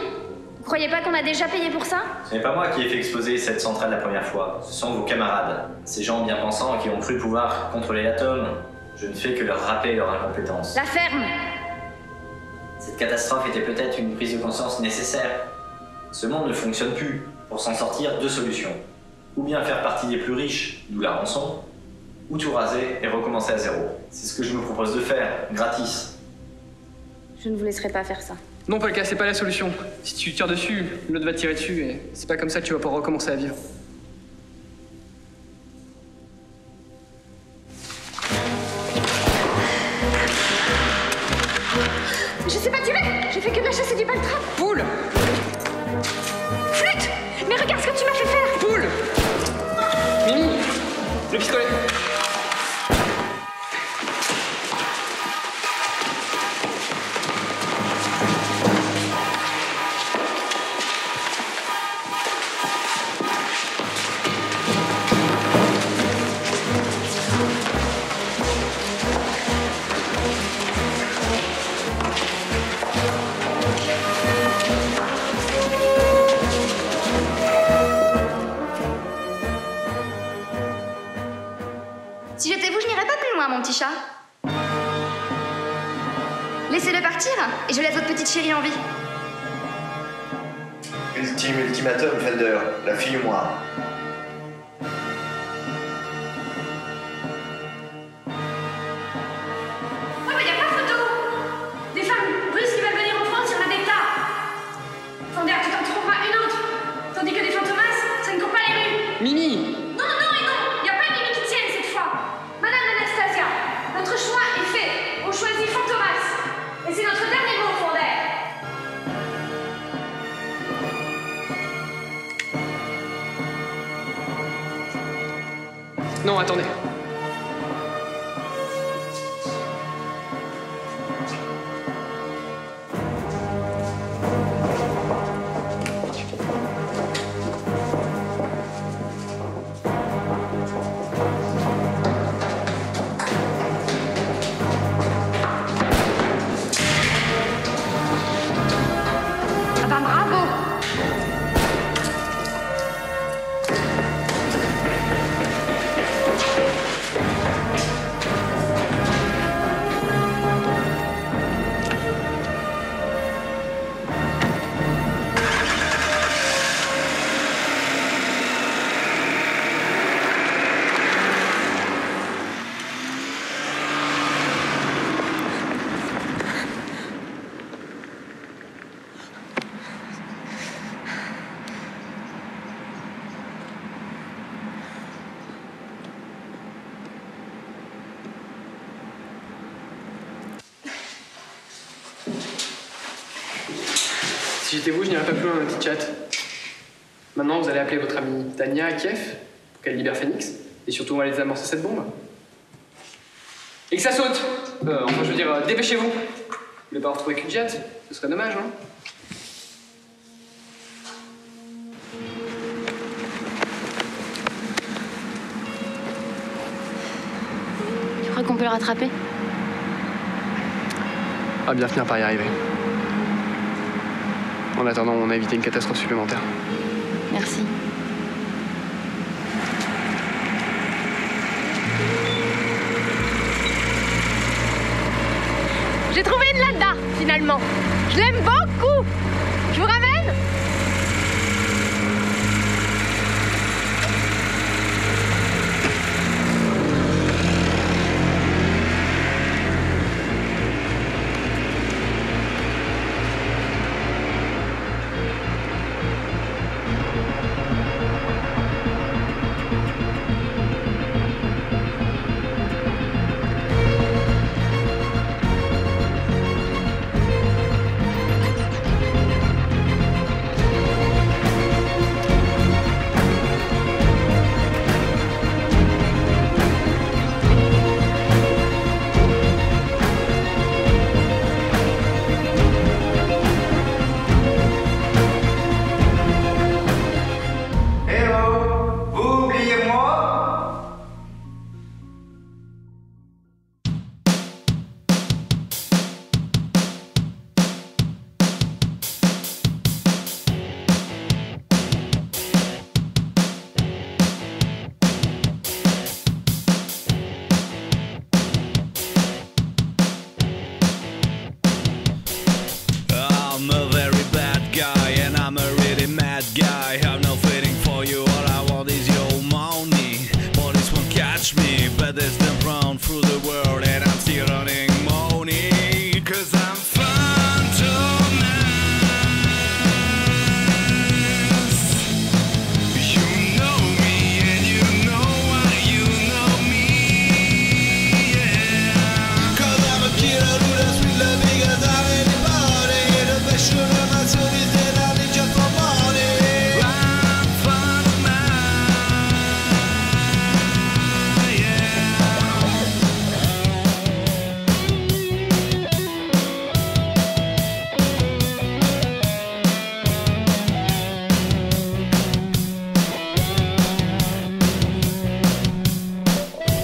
Vous croyez pas qu'on a déjà payé pour ça? Ce n'est pas moi qui ai fait exploser cette centrale la première fois, ce sont vos camarades. Ces gens bien pensants qui ont cru pouvoir contrôler l'atome. Je ne fais que leur rappeler leur incompétence. La ferme! Cette catastrophe était peut-être une prise de conscience nécessaire. Ce monde ne fonctionne plus. Pour s'en sortir, deux solutions. Ou bien faire partie des plus riches, d'où la rançon, ou tout raser et recommencer à zéro. C'est ce que je me propose de faire, gratis. Je ne vous laisserai pas faire ça. Non, Polka, c'est pas la solution. Si tu tires dessus, l'autre va tirer dessus et c'est pas comme ça que tu vas pouvoir recommencer à vivre. Je sais pas tirer. J'ai fait que de la chasse et du baltrap. Poule! Flûte! Mais regarde ce que tu m'as fait faire. Poule! Mimi! Le pistolet! Si j'étais vous, je n'irais pas plus loin, mon petit chat. Laissez-le partir, et je laisse votre petite chérie en vie. Ultimatum, Fender. La fille ou moi. Oh, mais y a pas photo! Des femmes russes qui veulent venir en France, il y en a des tas! Fender, tu t'en trouveras une autre! Tandis que des Fantomas, ça ne court pas les rues! Mimi! Non, non, et non! Y a pas de Mimi qui tienne cette fois! Madame Anastasia, notre choix est fait! On choisit Fantomas! Et c'est notre dernier mot, Fonder! Non, attendez. Ah bah bravo! Si j'étais vous, je n'irais pas plus loin dans le petit chat. Maintenant, vous allez appeler votre amie Tania à Kiev pour qu'elle libère Phoenix. Et surtout, on va les amorcer cette bombe. Et que ça saute! Enfin, je veux dire, dépêchez-vous! Vous voulez pas retrouver qu'une jet? Ce serait dommage, hein? Tu crois qu'on peut le rattraper? On va bien finir par y arriver. En attendant, on a évité une catastrophe supplémentaire. Merci. J'ai trouvé une Lada, finalement. Je l'aime beaucoup. Je vous ramène?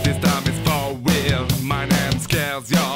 This time it's for real. My name scares you.